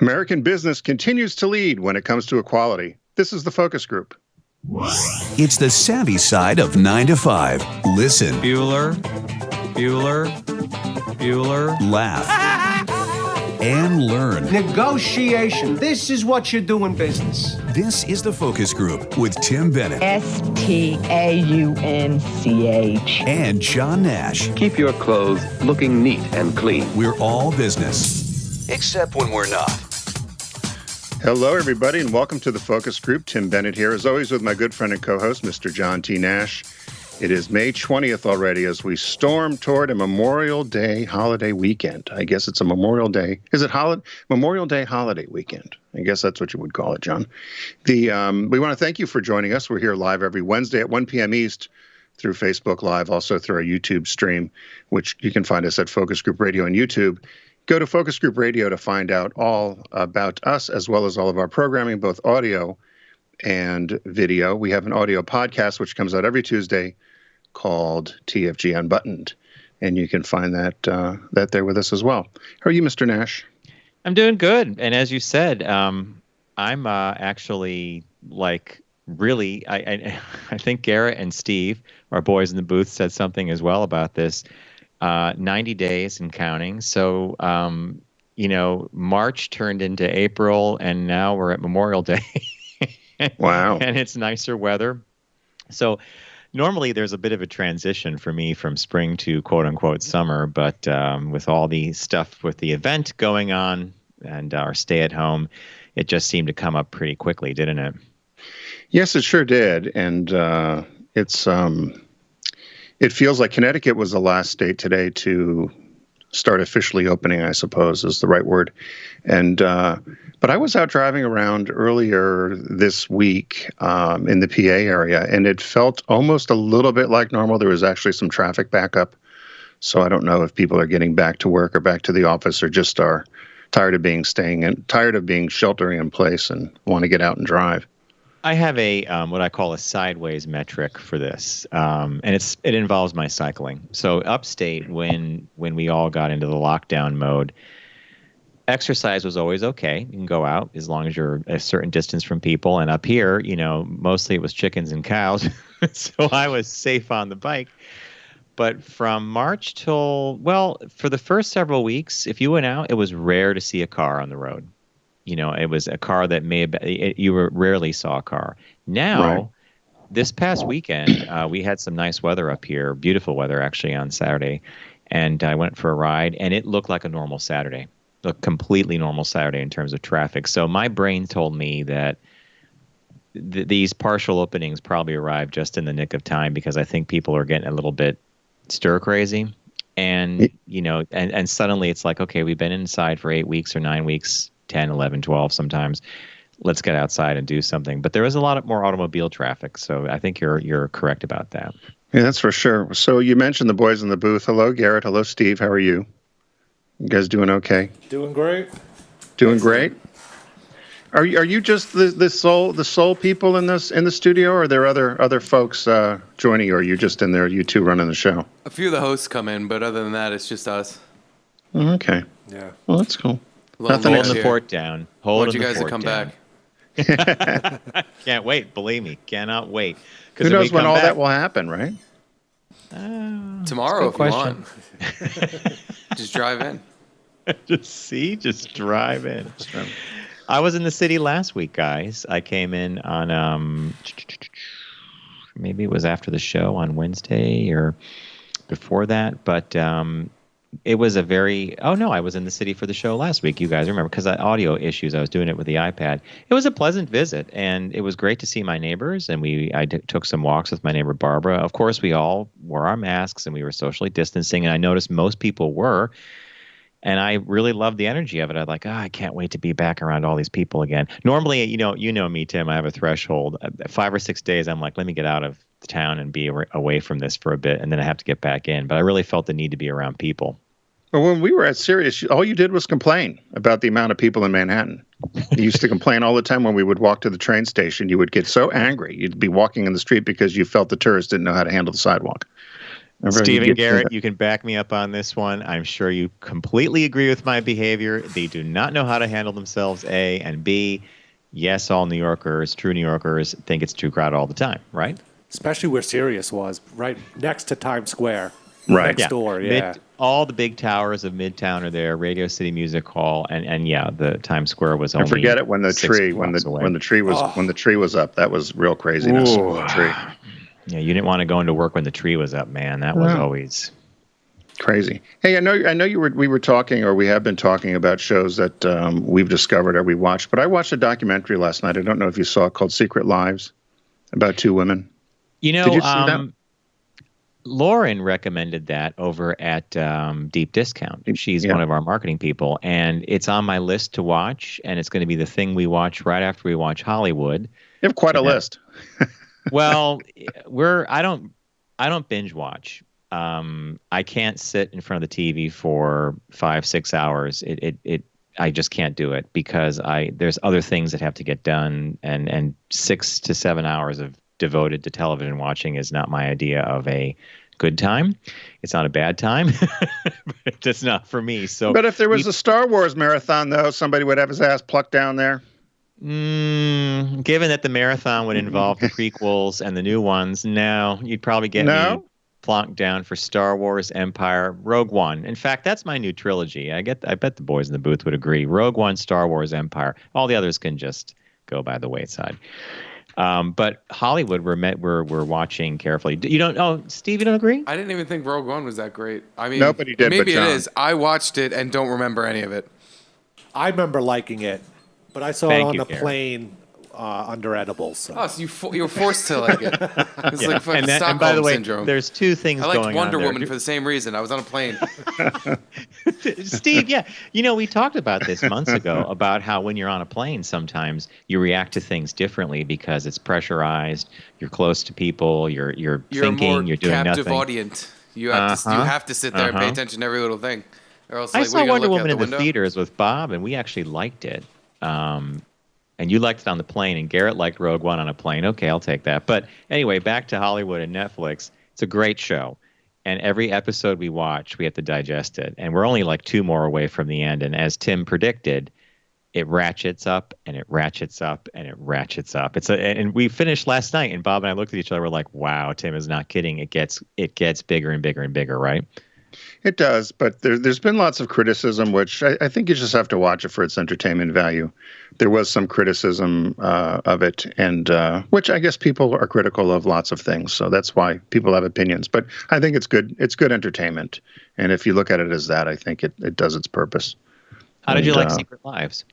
American business continues to lead when it comes to equality. This is the Focus Group. It's the savvy side of 9 to 5. Listen. Bueller. Laugh. And learn. Negotiation. This is what you do in business. This is the Focus Group with Tim Bennett. Staunch. And John Nash. Keep your clothes looking neat and clean. We're all business. Except when we're not. Hello, everybody, and welcome to the Focus Group. Tim Bennett here, as always, with my good friend and co-host, Mr. John T. Nash. It is May 20th already as we storm toward a Memorial Day holiday weekend. I guess it's a Memorial Day. Is it Memorial Day holiday weekend? I guess that's what you would call it, John. We want to thank you for joining us. We're here live every Wednesday at 1 p.m. East through Facebook Live, also through our YouTube stream, which you can find us at Focus Group Radio on YouTube. Go to Focus Group Radio to find out all about us, as well as all of our programming, both audio and video. We have an audio podcast, which comes out every Tuesday, called TFG Unbuttoned, and you can find that there with us as well. How are you, Mr. Nash? I'm doing good, and as you said, I'm actually really. I think Garrett and Steve, our boys in the booth, said something as well about this. 90 days and counting. So, March turned into April, and now we're at Memorial Day. Wow! And it's nicer weather. So. Normally, there's a bit of a transition for me from spring to quote-unquote summer, but with all the stuff with the event going on and our stay-at-home, it just seemed to come up pretty quickly, didn't it? Yes, it sure did, and it feels like Connecticut was the last state today to start officially opening, I suppose is the right word. And but I was out driving around earlier this week in the PA area, and it felt almost a little bit like normal. There was actually some traffic backup. So I don't know if people are getting back to work or back to the office or just are tired of sheltering in place and want to get out and drive. I have a what I call a sideways metric for this, and it involves my cycling. So upstate, when we all got into the lockdown mode, exercise was always okay. You can go out as long as you're a certain distance from people. And up here, mostly it was chickens and cows, so I was safe on the bike. But from March till, for the first several weeks, if you went out, it was rare to see a car on the road. It was a car that rarely saw a car. Now, right. This past weekend, we had some nice weather up here, beautiful weather actually on Saturday, and I went for a ride, and it looked like a normal Saturday, a completely normal Saturday in terms of traffic. So my brain told me that these partial openings probably arrived just in the nick of time because I think people are getting a little bit stir crazy, and and suddenly it's like, okay, we've been inside for 8 weeks or 9 weeks. 10, 11, 12 sometimes. Let's get outside and do something. But there is a lot more automobile traffic, so I think you're correct about that. Yeah, that's for sure. So you mentioned the boys in the booth. Hello, Garrett. Hello, Steve. How are you? You guys doing okay? Doing great. Doing great? Are you just the sole people in the studio, or are there other folks joining you, or are you just in there, you two running the show? A few of the hosts come in, but other than that, it's just us. Okay. Yeah. Well, that's cool. Nothing holding the fort down. Want you guys to come back. Can't wait. Believe me, cannot wait. Who knows when all that will happen, right? Tomorrow, if you want. Just drive in. Just drive in. I was in the city last week, guys. I came in on maybe it was after the show on Wednesday or before that, but it was I was in the city for the show last week. You guys remember, because of audio issues, I was doing it with the iPad. It was a pleasant visit, and it was great to see my neighbors, and I took some walks with my neighbor Barbara. Of course, we all wore our masks, and we were socially distancing, and I noticed most people were, and I really loved the energy of it. I was like, I can't wait to be back around all these people again. Normally, you know me, Tim, I have a threshold. 5 or 6 days, I'm like, let me get out of the town and be away from this for a bit, and then I have to get back in. But I really felt the need to be around people. Well, when we were at Sirius, all you did was complain about the amount of people in Manhattan. You used to complain all the time when we would walk to the train station. You would get so angry. You'd be walking in the street because you felt the tourists didn't know how to handle the sidewalk. Stephen Garrett, you can back me up on this one. I'm sure you completely agree with my behavior. They do not know how to handle themselves, A, and B, yes, all New Yorkers, true New Yorkers, think it's too crowded all the time, right? Especially where Sirius was, right next to Times Square. Right. Next door, yeah. All the big towers of Midtown are there, Radio City Music Hall, and yeah, the Times Square was only. I forget it when the tree when the tree was up. That was real craziness. The tree. Yeah, you didn't want to go into work when the tree was up, man. That was always crazy. Hey, I know we were talking, or we have been talking about shows that we've discovered or we watched, but I watched a documentary last night. I don't know if you saw it, called Secret Lives, about two women. You know, did you see that? Lauren recommended that over at Deep Discount. She's one of our marketing people, and it's on my list to watch, and it's going to be the thing we watch right after we watch Hollywood. You have quite a list. Well, I don't binge watch. I can't sit in front of the TV for 5-6 hours. I just can't do it because there's other things that have to get done, and 6 to 7 hours of devoted to television watching is not my idea of a good time. It's not a bad time, but it's just not for me. So, but if there was a Star Wars marathon, though, somebody would have his ass plucked down there. Given that the marathon would involve the prequels and the new ones, no, you'd probably get me plonked down for Star Wars, Empire, Rogue One. In fact, that's my new trilogy. I bet the boys in the booth would agree. Rogue One, Star Wars, Empire. All the others can just go by the wayside. But Hollywood, we're watching carefully. You don't? Oh, Steve, you don't agree? I didn't even think Rogue One was that great. I mean, nobody did. Maybe but it is. I watched it and don't remember any of it. I remember liking it, but I saw it on the plane under edibles. So. Oh, so you were forced to like it. It's like fucking Stockholm and by the way, syndrome. There's two things going on. I liked Wonder there. Woman for the same reason. I was on a plane. Steve, yeah. You know, we talked about this months ago about how when you're on a plane, sometimes you react to things differently because it's pressurized. You're close to people. You're thinking. You're doing captive nothing. Audience. You have to sit there and pay attention to every little thing. Or else, I like, saw Wonder Woman in the the theaters with Bob, and we actually liked it. And you liked it on the plane, and Garrett liked Rogue One on a plane. Okay, I'll take that. But anyway, back to Hollywood and Netflix. It's a great show. And every episode we watch, we have to digest it. And we're only like 2 more away from the end. And as Tim predicted, it ratchets up, and it ratchets up, and it ratchets up. And we finished last night, and Bob and I looked at each other. We're like, wow, Tim is not kidding. It gets bigger and bigger and bigger, right? It does, but there's been lots of criticism, which I think you just have to watch it for its entertainment value. There was some criticism of it, and which I guess people are critical of lots of things, so that's why people have opinions. But I think it's good. It's good entertainment, and if you look at it as that, I think it does its purpose. How did you like Secret Lives?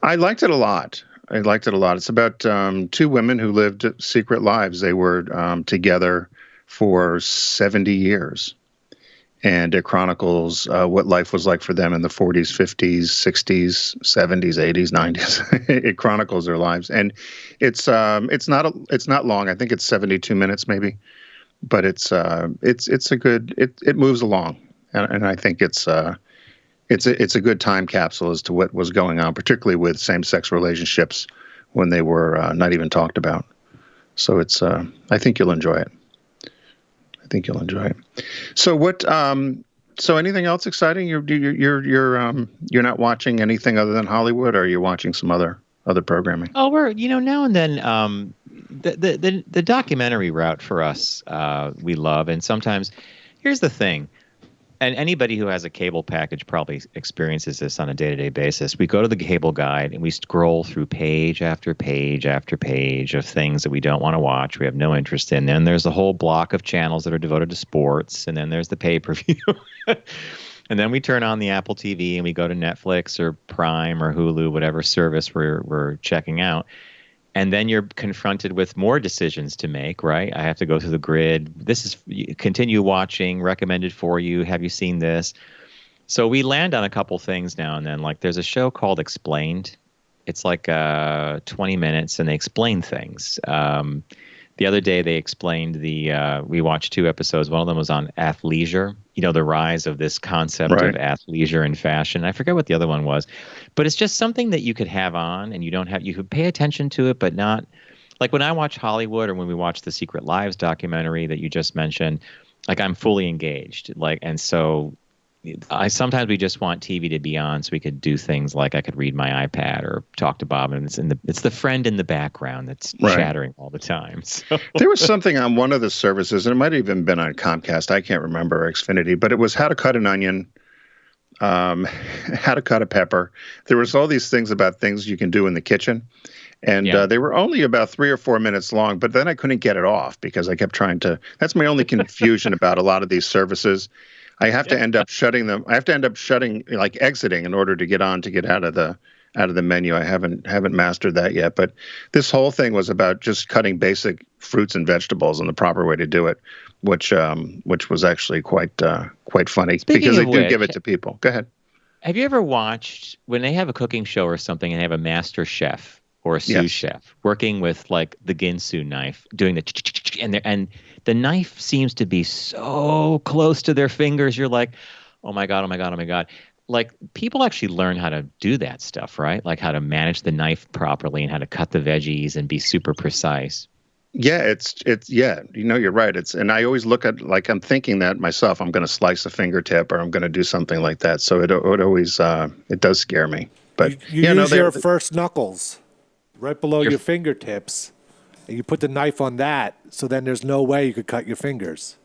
I liked it a lot. It's about 2 women who lived secret lives. They were together for 70 years. And it chronicles what life was like for them in the 40s, 50s, 60s, 70s, 80s, 90s. It chronicles their lives, and it's not long. I think it's 72 minutes maybe, but it's a good. It moves along, and I think it's a good time capsule as to what was going on, particularly with same-sex relationships when they were not even talked about. So I think you'll enjoy it. So what? So anything else exciting? You're not watching anything other than Hollywood, or are you watching some other programming? Oh, we're now and then the documentary route for us we love, and sometimes here's the thing. And anybody who has a cable package probably experiences this on a day-to-day basis. We go to the cable guide and we scroll through page after page after page of things that we don't want to watch, we have no interest in. Then there's a whole block of channels that are devoted to sports, and then there's the pay-per-view. And then we turn on the Apple TV and we go to Netflix or Prime or Hulu, whatever service we're checking out. And then you're confronted with more decisions to make, right? I have to go through the grid. This is continue watching, recommended for you. Have you seen this? So we land on a couple things now and then. Like there's a show called Explained. It's like 20 minutes, and they explain things. The other day they explained we watched 2 episodes. One of them was on athleisure, the rise of this concept of athleisure in fashion. I forget what the other one was, but it's just something that you could have on, and you could pay attention to it, but not like when I watch Hollywood or when we watch the Secret Lives documentary that you just mentioned. Like I'm fully engaged. Like, and so sometimes we just want TV to be on so we could do things like I could read my iPad or talk to Bob, and it's the friend in the background that's chattering all the time. So. There was something on one of the services, and it might have even been on Comcast. I can't remember, or Xfinity, but it was how to cut an onion, how to cut a pepper. There was all these things about things you can do in the kitchen. And they were only about 3 or 4 minutes long, but then I couldn't get it off because I kept trying to. That's my only confusion about a lot of these services. I have to end up shutting them. I have to end up shutting, like exiting, in order to get out of the menu. I haven't mastered that yet. But this whole thing was about just cutting basic fruits and vegetables and the proper way to do it, which was actually quite funny. Speaking because they of do give it to people. Go ahead. Have you ever watched when they have a cooking show or something and they have a master chef or a sous chef working with like the Ginsu knife, doing the and the knife seems to be so close to their fingers. You're like, oh my God, oh my God, oh my God. Like people actually learn how to do that stuff, right? Like how to manage the knife properly and how to cut the veggies and be super precise. Yeah, it's you're right. And I always look at, like, I'm thinking that myself, I'm going to slice a fingertip or I'm going to do something like that. So it always, it does scare me. But you use your first knuckles right below your fingertips, and you put the knife on that, so then there's no way you could cut your fingers.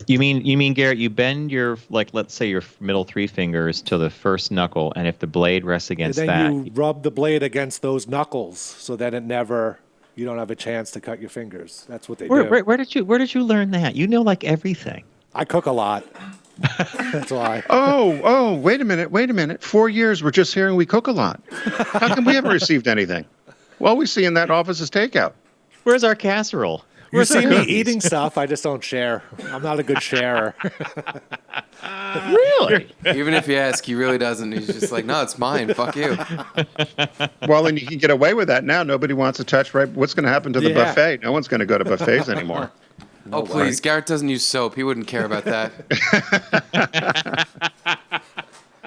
You mean Garrett, you bend your, like, let's say your middle 3 fingers to the first knuckle, and if the blade rests against and that, then you rub the blade against those knuckles, so that you don't have a chance to cut your fingers. That's what they do. Where did you learn that? You know, like everything. I cook a lot. That's why. Oh, wait a minute. 4 years, we're just hearing we cook a lot. How come we haven't received anything? All we see in that office is takeout. Where's our casserole? You see me eating stuff, I just don't share. I'm not a good sharer. Really? Even if you ask, he really doesn't. He's just like, no, it's mine. Fuck you. Well, and you can get away with that now. Nobody wants to touch, right? What's going to happen to the buffet? No one's going to go to buffets anymore. Oh, please. Garrett doesn't use soap. He wouldn't care about that.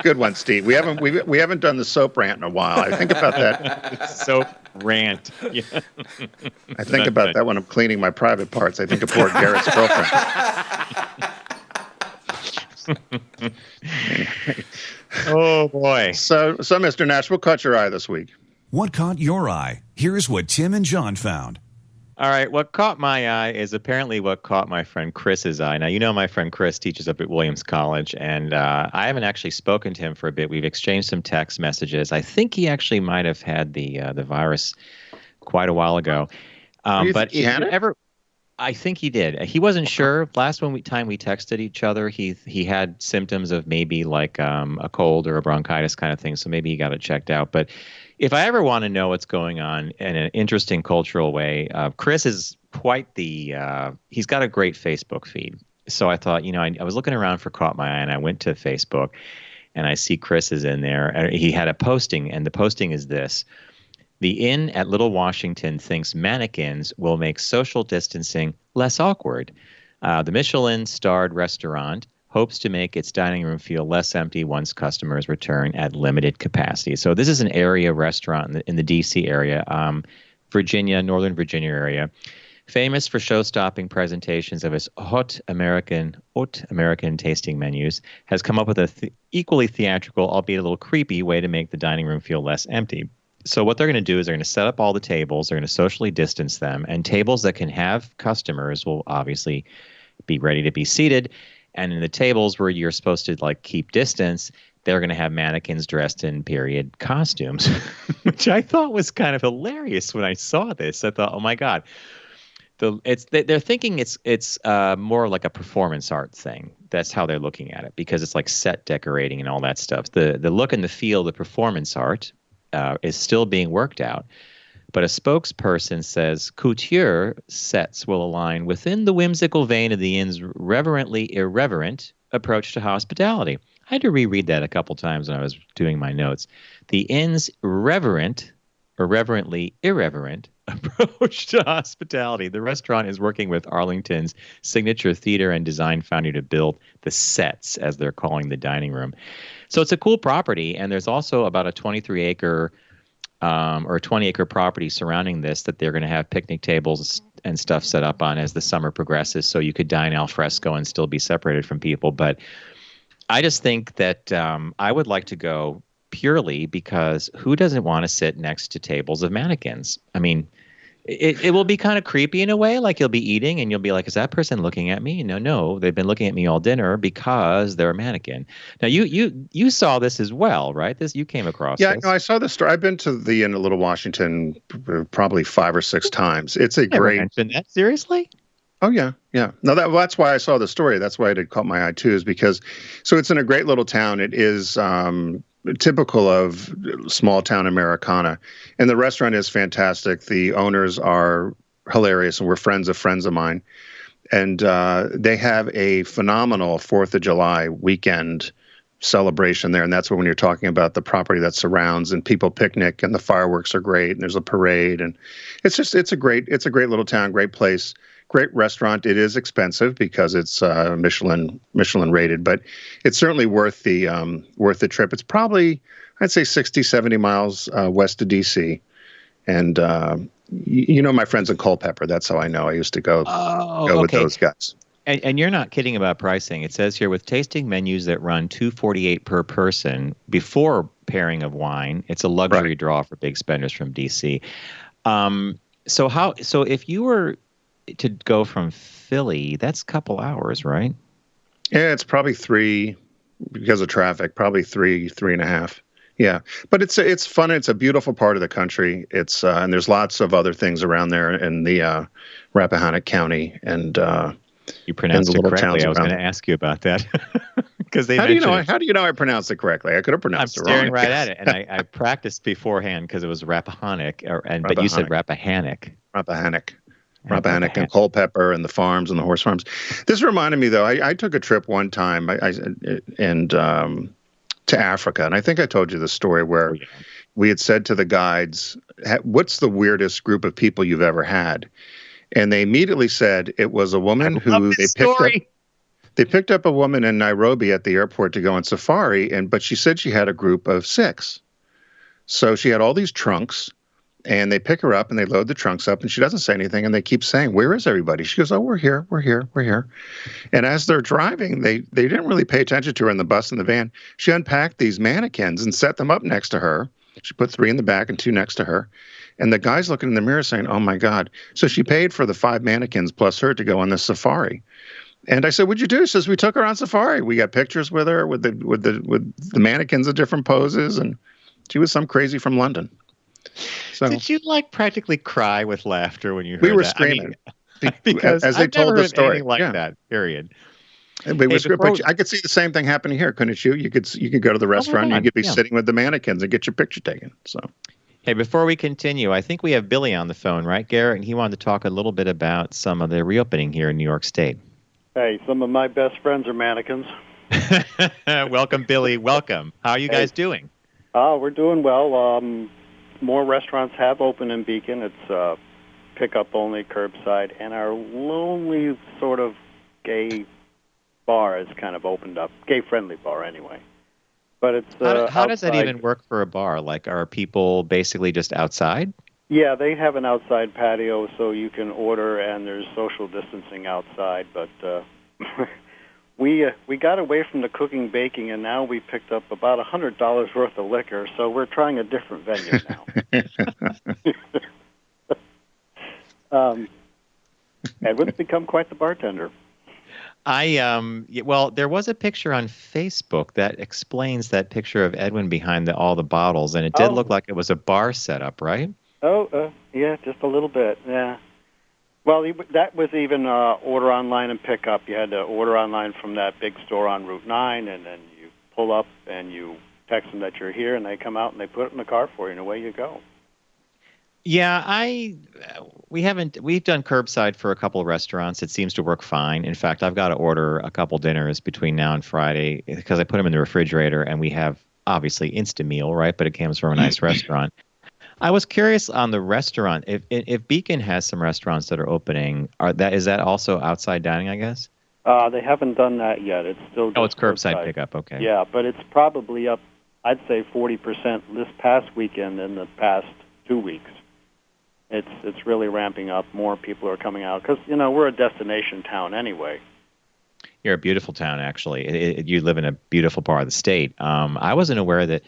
Good one, Steve. We haven't done the soap rant in a while. I think about that. Soap rant. Yeah. I think about that when I'm cleaning my private parts. I think of poor Garrett's girlfriend. Oh boy. So, Mr. Nash, what caught your eye this week? What caught your eye? Here's what Tim and John found. All right, what caught my eye is apparently what caught my friend Chris's eye. Now, you know my friend Chris teaches up at Williams College, and I haven't actually spoken to him for a bit. We've exchanged some text messages. I think he actually might have had the virus quite a while ago. But he had it? I think he did. He wasn't sure. Last time we texted each other, he had symptoms of maybe like a cold or a bronchitis kind of thing, so maybe he got it checked out. But if I ever want to know what's going on in an interesting cultural way, Chris is quite he's got a great Facebook feed. So I thought, I was looking around for Caught My Eye, and I went to Facebook, and I see Chris is in there. And he had a posting, and the posting is this. The inn at Little Washington thinks mannequins will make social distancing less awkward. The Michelin-starred restaurant hopes to make its dining room feel less empty once customers return at limited capacity. So this is an area restaurant in the D.C. area, Northern Virginia area, famous for show-stopping presentations of its haute American tasting menus, has come up with a equally theatrical, albeit a little creepy, way to make the dining room feel less empty. So what they're going to do is they're going to set up all the tables, they're going to socially distance them, and tables that can have customers will obviously be ready to be seated. And in the tables where you're supposed to like keep distance, they're going to have mannequins dressed in period costumes, which I thought was kind of hilarious when I saw this. I thought, oh my God, they're thinking it's more like a performance art thing. That's how they're looking at it, because it's like set decorating and all that stuff. The look and the feel, the performance art is still being worked out. But a spokesperson says couture sets will align within the whimsical vein of the inn's reverently irreverent approach to hospitality. I had to reread that a couple times when I was doing my notes. The inn's reverently irreverent approach to hospitality. The restaurant is working with Arlington's signature theater and design founder to build the sets, as they're calling the dining room. So it's a cool property, and there's also about a 23-acre or 20-acre property surrounding this that they're going to have picnic tables and stuff set up on as the summer progresses, so you could dine al fresco and still be separated from people. But I just think that I would like to go purely because who doesn't want to sit next to tables of mannequins? I mean, it will be kind of creepy in a way. Like you'll be eating and you'll be like, is that person looking at me? No, they've been looking at me all dinner because they're a mannequin. Now you saw this as well, right? You came across this. No, I saw the story. I've been to the Inn at Little Washington probably 5 or 6 times. It's a Never great. mentioned that. Seriously? Oh yeah. No, that's why I saw the story. That's why it caught my eye too, is because it's in a great little town. It is typical of small town Americana, and the restaurant is fantastic. The owners are hilarious, and we're friends of mine. And they have a phenomenal 4th of July weekend celebration there, and that's when you're talking about the property that surrounds, and people picnic, and the fireworks are great, and there's a parade, and it's a great little town, great place. Great restaurant. It is expensive because it's Michelin rated, but it's certainly worth the trip. It's probably, I'd say, 60, 70 miles west of DC. And my friends in Culpeper. That's how I know. I used to go with those guys. And you're not kidding about pricing. It says here with tasting menus that run $248 per person before pairing of wine. It's a luxury draw for big spenders from DC. So if you were to go from Philly, that's a couple hours, right? Yeah, it's probably 3 because of traffic, probably 3.5. Yeah, but it's fun. It's a beautiful part of the country. It's and there's lots of other things around there in the Rappahannock County, and you pronounced it correctly. I was going to ask you about that because they. How do you know I pronounced it correctly? I could have pronounced it wrong. I'm staring right at it, and I practiced beforehand because it was Rappahannock, but you said Rappahannock. Rappahannock and Culpeper and the farms and the horse farms. This reminded me, though, I took a trip one time to Africa, and I think I told you the story where we had said to the guides, what's the weirdest group of people you've ever had? And they immediately said it was a woman who they picked up a woman in Nairobi at the airport to go on safari, but she said she had a group of 6. So she had all these trunks. And they pick her up and they load the trunks up and she doesn't say anything. And they keep saying, where is everybody? She goes, oh, we're here. And as they're driving, they didn't really pay attention to her in the bus and the van. She unpacked these mannequins and set them up next to her. She put 3 in the back and 2 next to her. And the guy's looking in the mirror saying, oh, my God. So she paid for the 5 mannequins plus her to go on this safari. And I said, what'd you do? She says, we took her on safari. We got pictures with her with the mannequins of different poses. And she was some crazy from London. So, did you practically cry with laughter when you heard that? We were that? screaming because as they told the story. That. Period. But I could see the same thing happening here, couldn't you? You could go to the restaurant and you could be sitting with the mannequins and get your picture taken. So, hey, before we continue, I think we have Billy on the phone, right, Garrett? And he wanted to talk a little bit about some of the reopening here in New York State. Hey, some of my best friends are mannequins. Welcome, Billy. Welcome. How are you guys doing? We're doing well. More restaurants have opened in Beacon. It's pickup only, curbside, and our lonely sort of gay bar has kind of opened up. Gay-friendly bar, anyway. But it's how does that even work for a bar? Are people basically just outside? Yeah, they have an outside patio, so you can order, and there's social distancing outside. But we got away from the cooking, baking, and now we picked up about $100 worth of liquor, so we're trying a different venue now. Edwin's become quite the bartender. Well, there was a picture on Facebook that explains that picture of Edwin behind all the bottles, and it did look like it was a bar setup, right? Yeah, just a little bit, yeah. Well, that was even order online and pick up. You had to order online from that big store on Route 9, and then you pull up and you text them that you're here, and they come out and they put it in the car for you, and away you go. Yeah, we've done curbside for a couple of restaurants. It seems to work fine. In fact, I've got to order a couple dinners between now and Friday because I put them in the refrigerator, and we have obviously Instameal, right? But it comes from a nice restaurant. I was curious on the restaurant. If Beacon has some restaurants that are opening, is that also outside dining, I guess? They haven't done that yet. It's still it's curbside pickup. Okay. Yeah, but it's probably up, I'd say 40% this past weekend and the past 2 weeks. it's really ramping up. More people are coming out because we're a destination town anyway. You're a beautiful town, actually. You live in a beautiful part of the state. I wasn't aware that,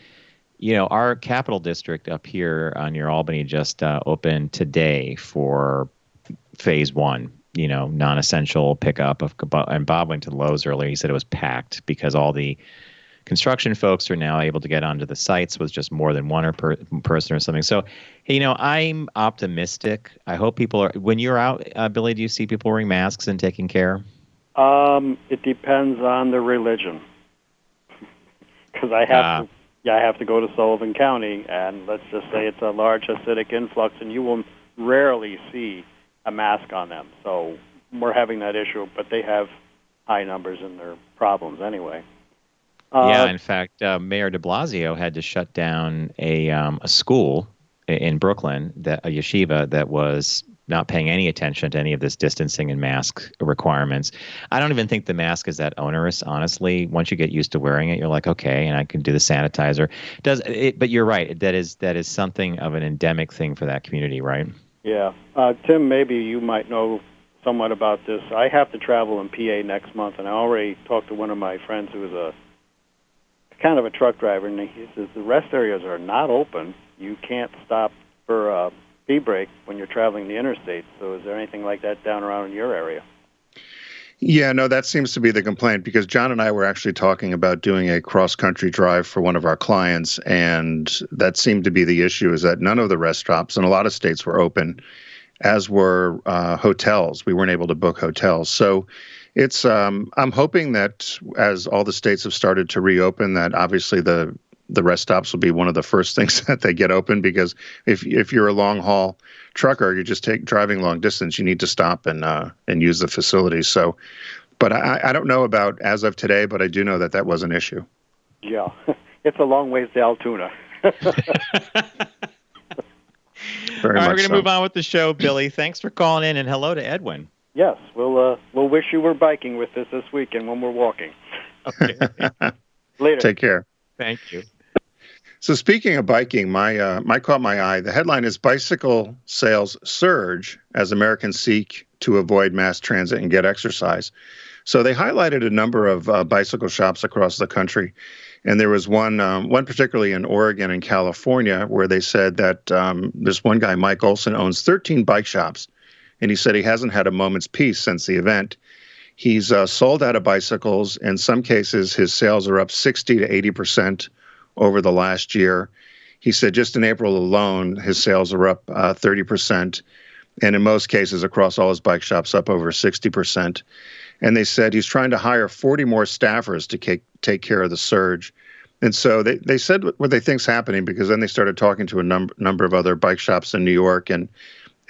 our capital district up here near Albany just opened today for phase 1. Non-essential pickup and Bob went to Lowe's earlier. He said it was packed because all the construction folks are now able to get onto the sites with just more than one person or something. So, I'm optimistic. I hope people are. When you're out, Billy, do you see people wearing masks and taking care? It depends on the religion. Because I have to go to Sullivan County, and let's just say it's a large Hasidic influx, and you will rarely see a mask on them. So we're having that issue, but they have high numbers in their problems anyway. In fact, Mayor de Blasio had to shut down a school in Brooklyn, a yeshiva, that was not paying any attention to any of this distancing and mask requirements. I don't even think the mask is that onerous, honestly. Once you get used to wearing it, you're like, okay, and I can do the sanitizer. But you're right. That is something of an endemic thing for that community, right? Yeah. Tim, maybe you might know somewhat about this. I have to travel in PA next month, and I already talked to one of my friends who is a kind of a truck driver, and he says the rest areas are not open. You can't stop for a speed break when you're traveling the interstate. So is there anything like that down around in your area? Yeah, no, that seems to be the complaint, because John and I were actually talking about doing a cross-country drive for one of our clients, and that seemed to be the issue, is that none of the rest stops in a lot of states were open, as were hotels. We weren't able to book hotels. So it's I'm hoping that as all the states have started to reopen, that obviously the rest stops will be one of the first things that they get open, because if you're a long haul trucker, you're just driving long distance, you need to stop and use the facilities. So, but I don't know about as of today, but I do know that was an issue. Yeah, it's a long ways to Altoona. All right, we're going to move on with the show, Billy. Thanks for calling in, and hello to Edwin. Yes, we'll wish you were biking with us this weekend when we're walking. Okay. Later. Take care. Thank you. So speaking of biking, my caught my eye. The headline is "Bicycle Sales Surge as Americans Seek to Avoid Mass Transit and Get Exercise." So they highlighted a number of bicycle shops across the country, and there was one particularly in Oregon and California where they said that this one guy, Mike Olson, owns 13 bike shops, and he said he hasn't had a moment's peace since the event. He's sold out of bicycles. In some cases, his sales are up 60 to 80% over the last year. He said just in April alone, his sales are up 30%. And in most cases, across all his bike shops, up over 60%. And they said he's trying to hire 40 more staffers to take care of the surge. And so they said what they think's happening, because then they started talking to a number of other bike shops in New York and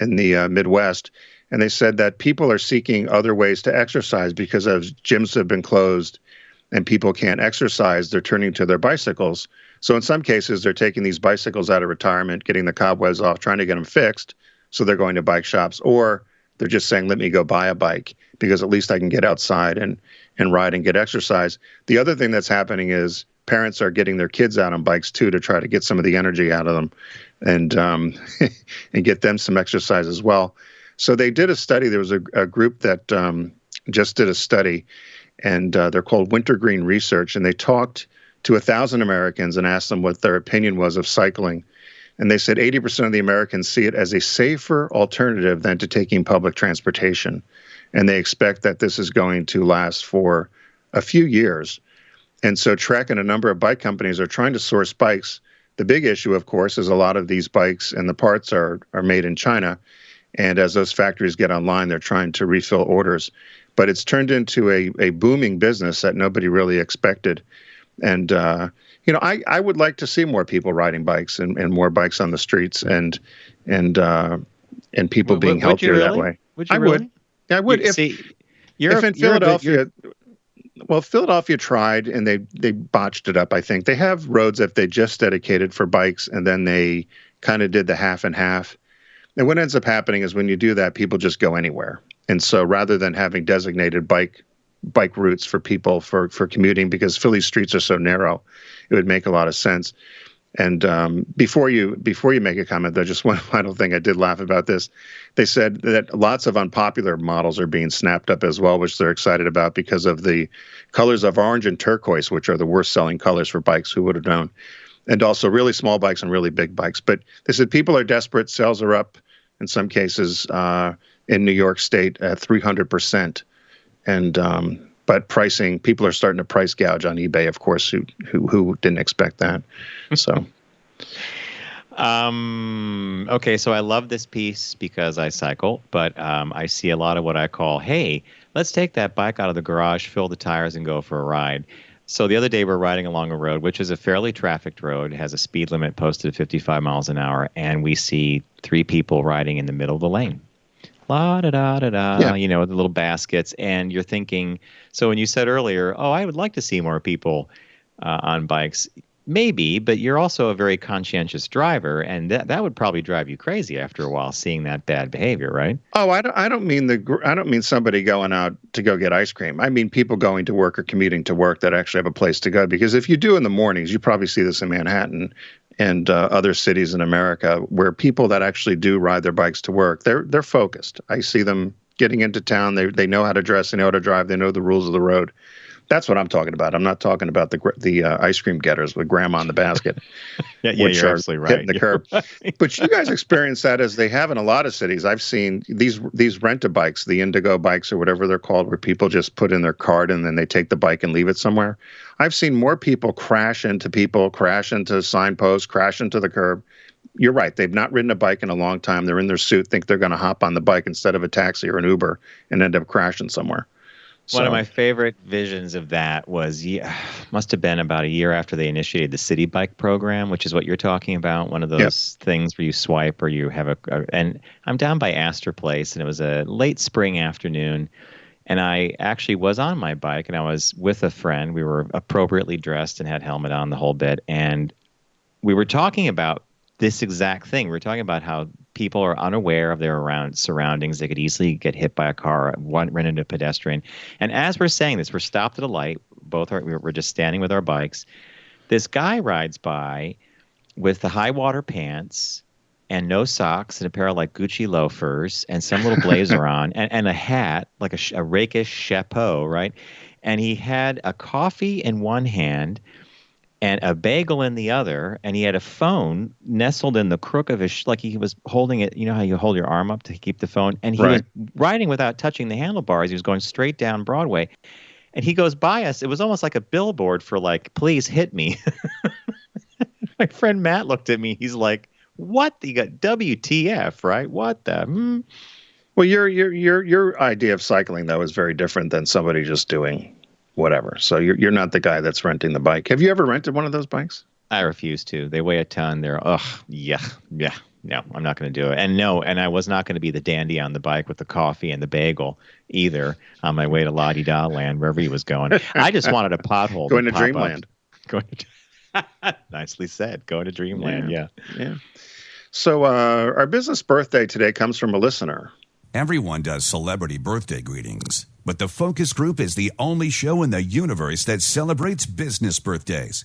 in the Midwest. And they said that people are seeking other ways to exercise, because as gyms have been closed and people can't exercise, they're turning to their bicycles. So in some cases, they're taking these bicycles out of retirement, getting the cobwebs off, trying to get them fixed. So they're going to bike shops, or they're just saying, let me go buy a bike, because at least I can get outside and ride and get exercise. The other thing that's happening is parents are getting their kids out on bikes too, to try to get some of the energy out of them and and get them some exercise as well. So they did a study. There was a group that just did a study, and they're called Wintergreen Research, and they talked to 1,000 Americans and asked them what their opinion was of cycling. And they said 80% of the Americans see it as a safer alternative than to taking public transportation. And they expect that this is going to last for a few years. And so Trek and a number of bike companies are trying to source bikes. The big issue, of course, is a lot of these bikes and the parts are made in China. And as those factories get online, they're trying to refill orders. But it's turned into a booming business that nobody really expected. And, I would like to see more people riding bikes and more bikes on the streets and people being healthier really? that way. Would you really? I would. If in Philadelphia, Philadelphia tried and they botched it up, I think. They have roads that they just dedicated for bikes, and then they kind of did the half and half. And what ends up happening is when you do that, people just go anywhere. And so rather than having designated bike routes for people for commuting, because Philly's streets are so narrow, it would make a lot of sense. And before you make a comment, though, just one final thing, I did laugh about this. They said that lots of unpopular models are being snapped up as well, which they're excited about because of the colors of orange and turquoise, which are the worst selling colors for bikes. Who would have known? And also really small bikes and really big bikes. But they said people are desperate. Sales are up in some cases in New York State at 300%. And but pricing, people are starting to price gouge on eBay, of course, who didn't expect that. So, okay, so I love this piece because I cycle, but I see a lot of what I call, hey, let's take that bike out of the garage, fill the tires, and go for a ride. So the other day we're riding along a road, which is a fairly trafficked road, has a speed limit posted at 55 miles an hour, and we see 3 people riding in the middle of the lane. La da da da da, yeah. You know, with the little baskets, and you're thinking. So when you said earlier, oh, I would like to see more people on bikes, maybe, but you're also a very conscientious driver, and that would probably drive you crazy after a while, seeing that bad behavior, right? Oh, I don't mean somebody going out to go get ice cream. I mean people going to work or commuting to work that actually have a place to go. Because if you do in the mornings, you probably see this in Manhattan and other cities in America where people that actually do ride their bikes to work, they're focused. I see them getting into town. They know how to dress, they know how to drive, they know the rules of the road. That's what I'm talking about. I'm not talking about the ice cream getters with grandma in the basket. yeah, you're absolutely right. Hitting the curb. Right. But you guys experience that as they have in a lot of cities. I've seen these rent-a-bikes, the Indigo bikes or whatever they're called, where people just put in their card and then they take the bike and leave it somewhere. I've seen more people crash into signposts, crash into the curb. You're right. They've not ridden a bike in a long time. They're in their suit, think they're going to hop on the bike instead of a taxi or an Uber and end up crashing somewhere. One of my favorite visions of that was, must have been about a year after they initiated the city bike program, which is what you're talking about. One of those things where you swipe or you have and I'm down by Astor Place, and it was a late spring afternoon, and I actually was on my bike, and I was with a friend. We were appropriately dressed and had helmet on, the whole bit, and we were talking about this exact thing. We're talking about how people are unaware of their surroundings. They could easily get hit by a car, run into a pedestrian. And as we're saying this, we're stopped at a light. We're just standing with our bikes. This guy rides by with the high water pants and no socks and a pair of like Gucci loafers and some little blazer on and a hat, like a rakish chapeau, right? And he had a coffee in one hand and a bagel in the other, and he had a phone nestled in the crook of his, like he was holding it, you know how you hold your arm up to keep the phone? And he was riding without touching the handlebars. He was going straight down Broadway. And he goes by us. It was almost like a billboard for like, please hit me. My friend Matt looked at me. He's like, what? You got WTF, right? What the? Well, your idea of cycling, though, is very different than somebody just doing whatever. So you're not the guy that's renting the bike. Have you ever rented one of those bikes? I refuse to. They weigh a ton. No, I'm not going to do it. And I was not going to be the dandy on the bike with the coffee and the bagel either on my way to La-di-da land, wherever he was going. I just wanted a pothole. Going to Dreamland. Nicely said. Going to Dreamland, yeah. So our business birthday today comes from a listener. Everyone does celebrity birthday greetings, but the Focus Group is the only show in the universe that celebrates business birthdays.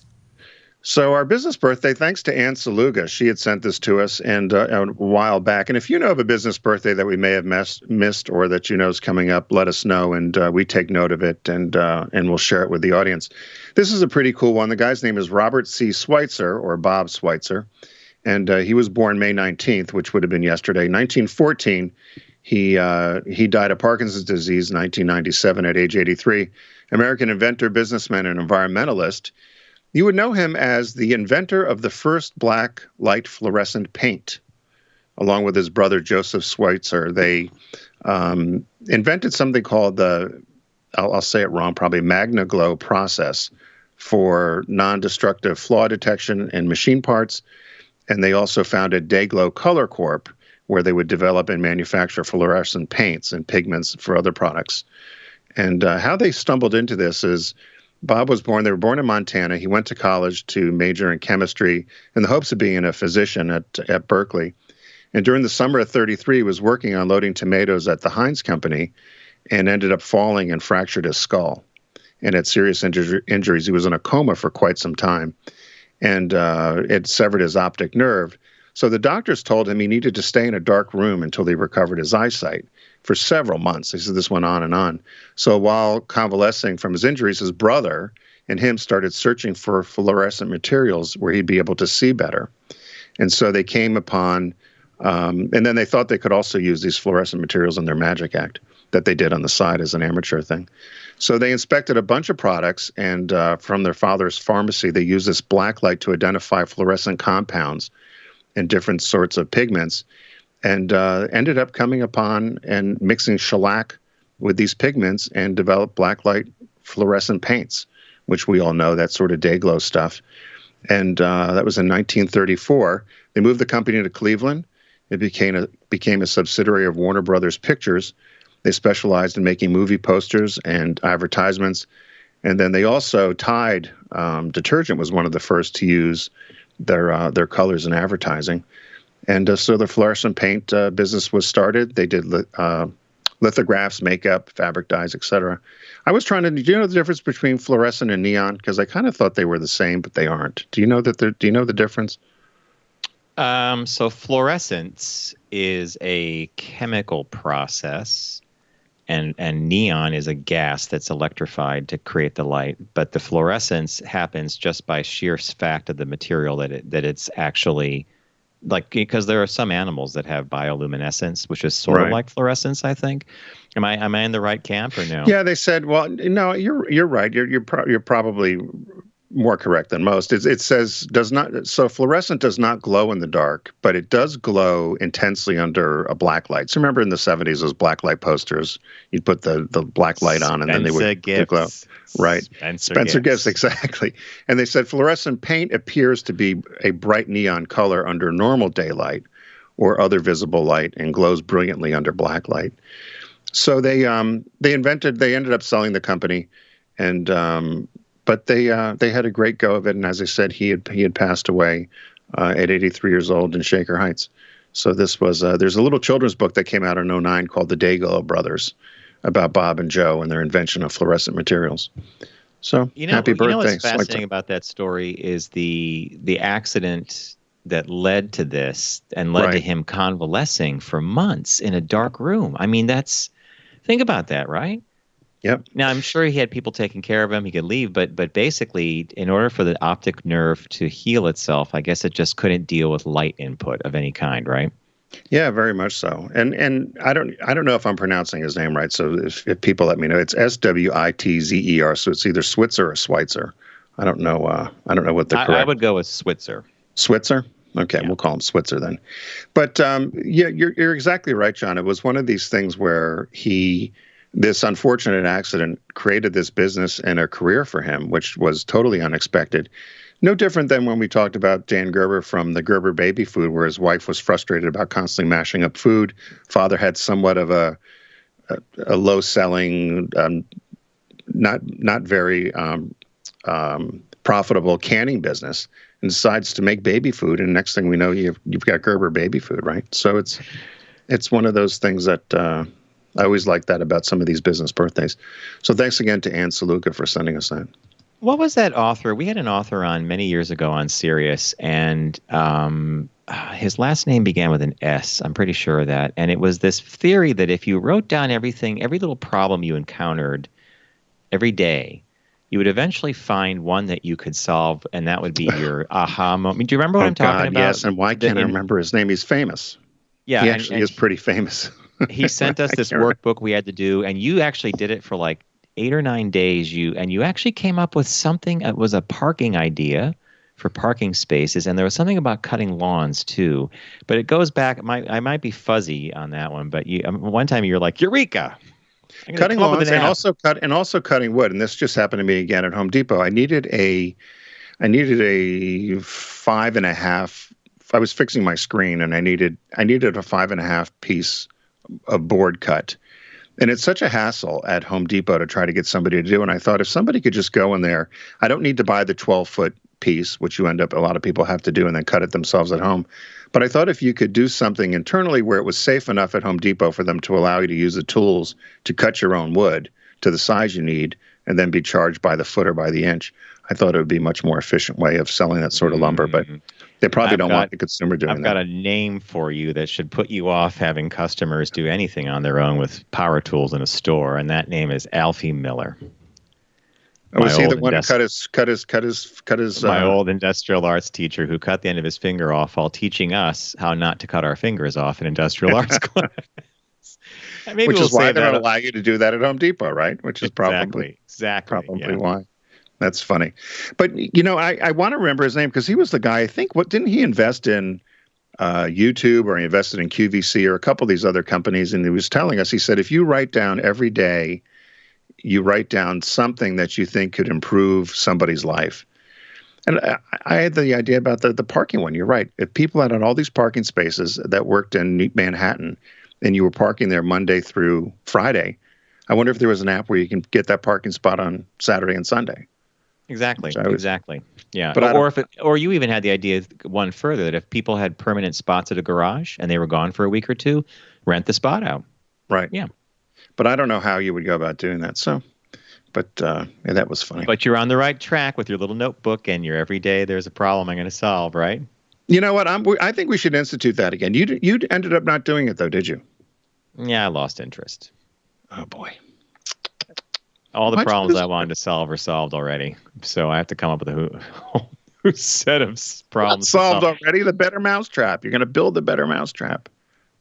So our business birthday, thanks to Ann Saluga. She had sent this to us a while back. And if you know of a business birthday that we may have missed or that you know is coming up, let us know, and we take note of it and we'll share it with the audience. This is a pretty cool one. The guy's name is Robert C. Switzer, or Bob Switzer, and he was born May 19th, which would have been yesterday. 1914, he died of Parkinson's disease in 1997 at age 83. American inventor, businessman, and environmentalist. You would know him as the inventor of the first black light fluorescent paint, along with his brother Joseph Switzer. They invented something called I'll say it wrong, probably MagnaGlow process for non-destructive flaw detection in machine parts. And they also founded Dayglow Color Corp, where they would develop and manufacture fluorescent paints and pigments for other products. And how they stumbled into this is Bob they were born in Montana. He went to college to major in chemistry in the hopes of being a physician at Berkeley. And during the summer of 33, he was working on loading tomatoes at the Heinz Company and ended up falling and fractured his skull and had serious injuries. He was in a coma for quite some time. and it severed his optic nerve. So the doctors told him he needed to stay in a dark room until he recovered his eyesight for several months. They said this went on and on. So while convalescing from his injuries, his brother and him started searching for fluorescent materials where he'd be able to see better. And so they came upon, and then they thought they could also use these fluorescent materials in their magic act that they did on the side as an amateur thing. So they inspected a bunch of products, and from their father's pharmacy, they used this black light to identify fluorescent compounds and different sorts of pigments, and ended up coming upon and mixing shellac with these pigments and developed black light fluorescent paints, which we all know, that sort of day glow stuff. And that was in 1934. They moved the company to Cleveland. It became a subsidiary of Warner Brothers Pictures. They specialized in making movie posters and advertisements. And then they also Tide detergent was one of the first to use their colors in advertising. And so the fluorescent paint business was started. They did lithographs, makeup, fabric dyes, etc. I was trying to. Do you know the difference between fluorescent and neon? Because I kind of thought they were the same, but they aren't. Do you know that? Do you know the difference? So fluorescence is a chemical process, and neon is a gas that's electrified to create the light. But the fluorescence happens just by sheer fact of the material that it's actually. Like, because there are some animals that have bioluminescence, which is sort of like fluorescence, I think. Am I in the right camp or no? Yeah, they said. Well, no, you're right. You're probably more correct than most. It says does not. So fluorescent does not glow in the dark, but it does glow intensely under a black light. So remember in the 70s, those black light posters, you'd put the black light on, and then they would glow. Right. Spencer Gifts, exactly. And they said fluorescent paint appears to be a bright neon color under normal daylight or other visible light and glows brilliantly under black light. So they ended up selling the company, and but they had a great go of it. And as I said, he had passed away at 83 years old in Shaker Heights. So this was there's a little children's book that came out in 2009 called The Dayglow Brothers, about Bob and Joe and their invention of fluorescent materials. So happy birthday. What's fascinating about that story is the accident that led to this and led to him convalescing for months in a dark room. I mean, think about that, right? Yep. Now, I'm sure he had people taking care of him. He could leave, but basically, in order for the optic nerve to heal itself, I guess it just couldn't deal with light input of any kind, right? Yeah, very much so. And I don't know if I'm pronouncing his name right. So if people let me know, it's Switzer. So it's either Switzer or Switzer. I don't know what the correct. I would go with Switzer. Switzer? Okay, We'll call him Switzer then. But yeah, you're exactly right, John. It was one of these things where this unfortunate accident created this business and a career for him, which was totally unexpected. No different than when we talked about Dan Gerber from the Gerber baby food, where his wife was frustrated about constantly mashing up food. Father had somewhat of a low-selling, not very profitable canning business, and decides to make baby food. And next thing we know, you've got Gerber baby food, right? So it's one of those things that I always like that about some of these business birthdays. So thanks again to Ann Saluka for sending us that. What was that author? We had an author on many years ago on Sirius, and his last name began with an S. I'm pretty sure of that. And it was this theory that if you wrote down every little problem you encountered every day, you would eventually find one that you could solve, and that would be your aha moment. Do you remember what I'm talking about? Yes, and why can't I remember his name? He's famous. Yeah, he actually is pretty famous. He sent us this workbook we had to do, and you actually did it for like 8 or 9 days. You actually came up with something. It was a parking idea for parking spaces, and there was something about cutting lawns too. But it goes back. I might be fuzzy on that one, but one time you're like, Eureka! Cutting lawns and also cutting wood. And this just happened to me again at Home Depot. I needed a 5.5. I was fixing my screen, and I needed a 5.5 piece of board cut. And it's such a hassle at Home Depot to try to get somebody to do. And I thought if somebody could just go in there, I don't need to buy the 12-foot piece, which a lot of people have to do and then cut it themselves at home. But I thought if you could do something internally where it was safe enough at Home Depot for them to allow you to use the tools to cut your own wood to the size you need and then be charged by the foot or by the inch, I thought it would be a much more efficient way of selling that sort of lumber, but they probably don't want the consumer doing that. I've got a name for you that should put you off having customers do anything on their own with power tools in a store, and that name is Alfie Miller. Was he the one who cut his my old industrial arts teacher who cut the end of his finger off while teaching us how not to cut our fingers off in industrial arts class. Maybe Which we'll is why they don't that allow you to do that at Home Depot, right? Which is probably why. That's funny. But, I want to remember his name because he was the guy, I think, didn't he invest in YouTube, or he invested in QVC or a couple of these other companies? And he was telling us, he said, if you write down every day, you write down something that you think could improve somebody's life. And I had the idea about the parking one. You're right. If people had all these parking spaces that worked in Manhattan and you were parking there Monday through Friday, I wonder if there was an app where you can get that parking spot on Saturday and Sunday. Exactly. Exactly. Yeah. But or you even had the idea one further that if people had permanent spots at a garage and they were gone for a week or two, rent the spot out. Right. Yeah. But I don't know how you would go about doing that. So, that was funny. But you're on the right track with your little notebook and your every day there's a problem I'm going to solve, right? You know what? I think we should institute that again. You ended up not doing it, though, did you? Yeah, I lost interest. Oh, boy. All the problems I wanted to solve are solved already. So I have to come up with a whole set of problems. Solved already? The better mousetrap. You're going to build the better mousetrap.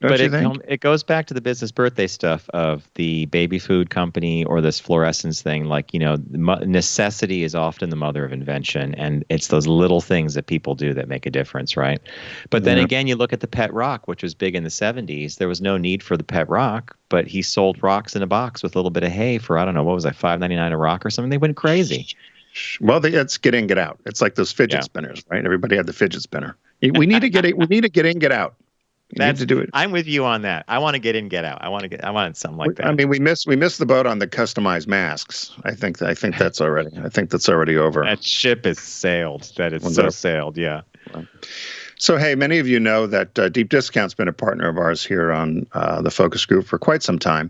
Don't you think? It goes back to the business birthday stuff of the baby food company or this fluorescence thing. Like, necessity is often the mother of invention. And it's those little things that people do that make a difference, right? But then again, you look at the pet rock, which was big in the 70s. There was no need for the pet rock, but he sold rocks in a box with a little bit of hay for, I don't know, what was that, $5.99 a rock or something? They went crazy. Well, it's get in, get out. It's like those fidget spinners, right? Everybody had the fidget spinner. We need to get it. We need to get in, get out. You need to do it. I'm with you on that. I want to get in, get out. I want something like that. I mean, we missed the boat on the customized masks. I think that's already over. That ship has sailed. That is sailed. Yeah. So, hey, many of you know that Deep Discount's been a partner of ours here on the Focus Group for quite some time.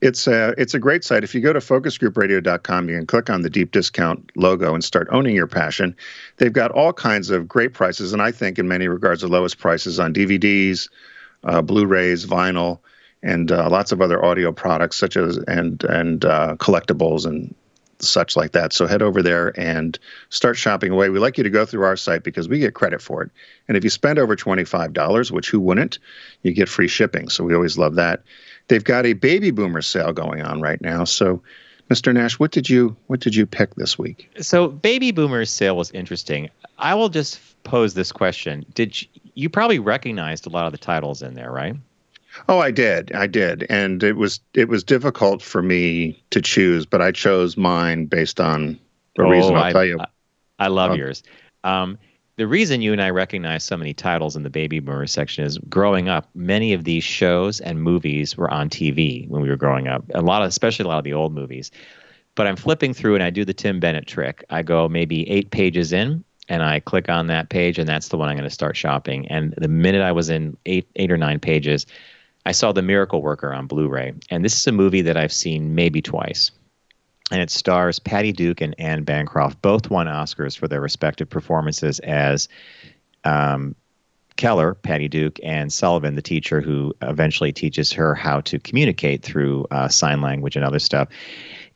It's a great site. If you go to focusgroupradio.com, you can click on the Deep Discount logo and start owning your passion. They've got all kinds of great prices, and I think in many regards the lowest prices on DVDs, Blu-rays, vinyl, and lots of other audio products such as and collectibles and such like that. So head over there and start shopping away. We like you to go through our site because we get credit for it. And if you spend over $25, which who wouldn't, you get free shipping. So we always love that. They've got a baby boomer sale going on right now. So, Mr. Nash, what did you pick this week? So, baby boomers sale was interesting. I will just pose this question: you probably recognized a lot of the titles in there, right? Oh, I did, and it was difficult for me to choose, but I chose mine based on the reason I'll tell you. I love yours. The reason you and I recognize so many titles in the baby boomer section is growing up, many of these shows and movies were on TV when we were growing up. Especially a lot of the old movies. But I'm flipping through and I do the Tim Bennett trick. I go maybe 8 pages in and I click on that page and that's the one I'm going to start shopping. And the minute I was in 8 or 9 pages, I saw The Miracle Worker on Blu-ray. And this is a movie that I've seen maybe twice. And it stars Patty Duke and Anne Bancroft. Both won Oscars for their respective performances as Keller, Patty Duke, and Sullivan, the teacher who eventually teaches her how to communicate through sign language and other stuff.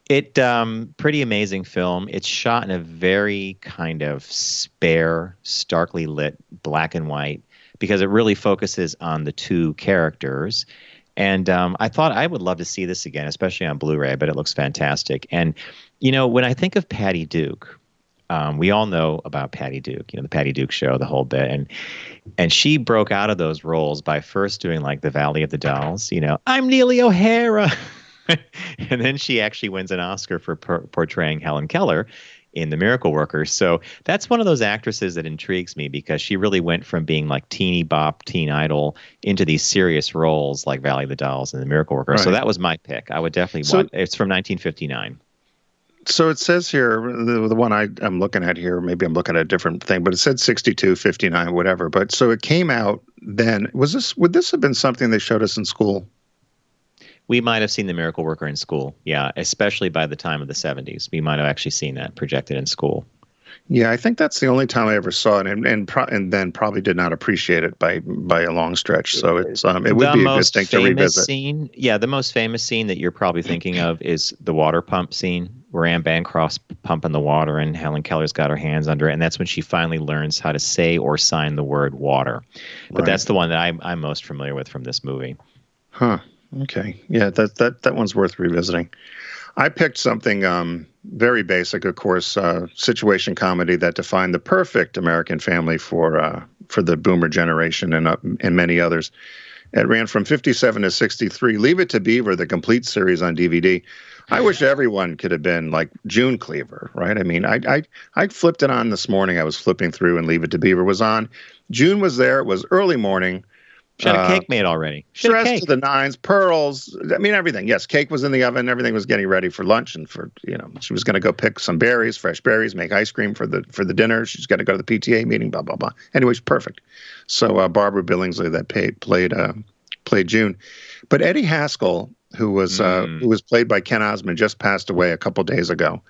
Pretty amazing film. It's shot in a very kind of spare, starkly lit black and white because it really focuses on the two characters. And I thought I would love to see this again, especially on Blu-ray, but it looks fantastic. And, when I think of Patty Duke, we all know about Patty Duke, the Patty Duke Show, the whole bit. And she broke out of those roles by first doing like the Valley of the Dolls, I'm Neely O'Hara. And then she actually wins an Oscar for portraying Helen Keller in The Miracle Worker. So that's one of those actresses that intrigues me because she really went from being like teeny bop, teen idol into these serious roles like Valley of the Dolls and The Miracle Worker. Right. So that was my pick. I would definitely want. It's from 1959. So it says here, the one I'm looking at here, maybe I'm looking at a different thing, but it said 62, 59, whatever. But so it came out then. Would this have been something they showed us in school? We might have seen The Miracle Worker in school, yeah, especially by the time of the 70s. We might have actually seen that projected in school. Yeah, I think that's the only time I ever saw it, and then probably did not appreciate it by a long stretch. So it would be a good thing to revisit. The most famous scene that you're probably thinking of is the water pump scene, where Anne Bancroft's pumping the water and Helen Keller's got her hands under it, and that's when she finally learns how to say or sign the word water. But that's the one that I'm most familiar with from this movie. Huh. Okay. Yeah, that one's worth revisiting. I picked something very basic, of course, situation comedy that defined the perfect American family for the Boomer generation and many others. It ran from 57 to 63. Leave It to Beaver, the complete series on DVD. I wish everyone could have been like June Cleaver, right? I mean, I flipped it on this morning. I was flipping through and Leave It to Beaver was on. June was there. It was early morning. She had a cake made already. Dressed to the nines, pearls. I mean, everything. Yes, cake was in the oven. Everything was getting ready for lunch, and she was going to go pick some berries, fresh berries, make ice cream for the dinner. She's got to go to the PTA meeting. Blah blah blah. Anyways, perfect. So Barbara Billingsley that played June, but Eddie Haskell, who was played by Ken Osmond, just passed away a couple days ago,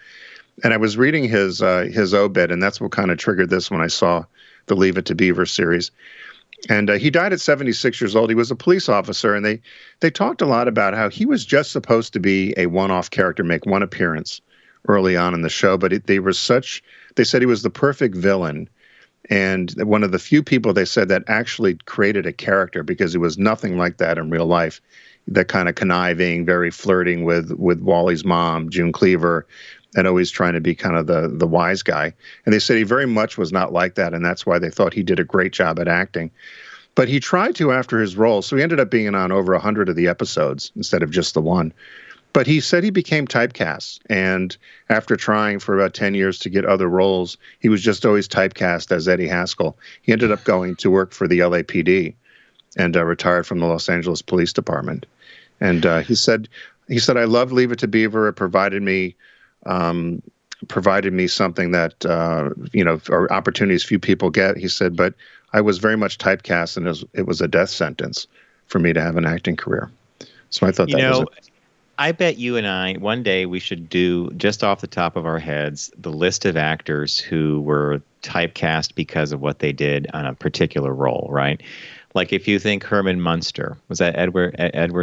and I was reading his obit, and that's what kind of triggered this when I saw the Leave It to Beaver series. And he died at 76 years old. He was a police officer, and they talked a lot about how he was just supposed to be a one-off character, make one appearance early on in the show. But they said he was the perfect villain, and one of the few people they said that actually created a character, because he was nothing like that in real life. That kind of conniving, very flirting with Wally's mom, June Cleaver, and always trying to be kind of the wise guy. And they said he very much was not like that, and that's why they thought he did a great job at acting. But he tried to after his role, so he ended up being on over 100 of the episodes instead of just the one. But he said he became typecast, and after trying for about 10 years to get other roles, he was just always typecast as Eddie Haskell. He ended up going to work for the LAPD and retired from the Los Angeles Police Department. And he said, I loved Leave It to Beaver. It provided me something that, or opportunities few people get. He said, but I was very much typecast, and it was a death sentence for me to have an acting career. So I thought I bet you and I, one day we should do, just off the top of our heads, the list of actors who were typecast because of what they did on a particular role, right? Like if you think Herman Munster, was that Edwin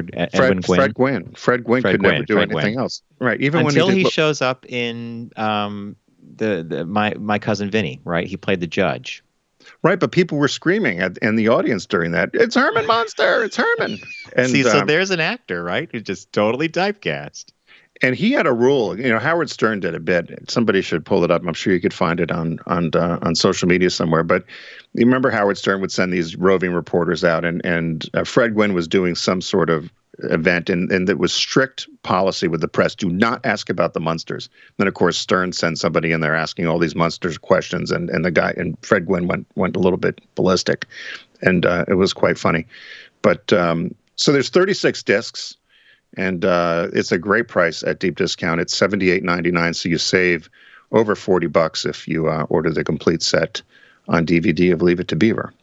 Gwynn? Fred Gwynn. Fred Gwynn could never do anything else. Right. Even until he shows up in My Cousin Vinny, right? He played the judge. Right, but people were screaming in the audience during that. It's Herman Munster. It's Herman. And, see, so there's an actor, right, who's just totally typecast. And he had a rule. Howard Stern did a bit. Somebody should pull it up. I'm sure you could find it on social media somewhere. But you remember Howard Stern would send these roving reporters out, and Fred Gwynn was doing some sort of event, and it was strict policy with the press: do not ask about the Munsters. Then, of course, Stern sent somebody in there asking all these Munsters questions, and the guy and Fred Gwynn went a little bit ballistic, and it was quite funny. But so there's 36 discs. And it's a great price at deep discount. It's $78.99, so you save over $40 if you order the complete set on DVD of Leave It to Beaver.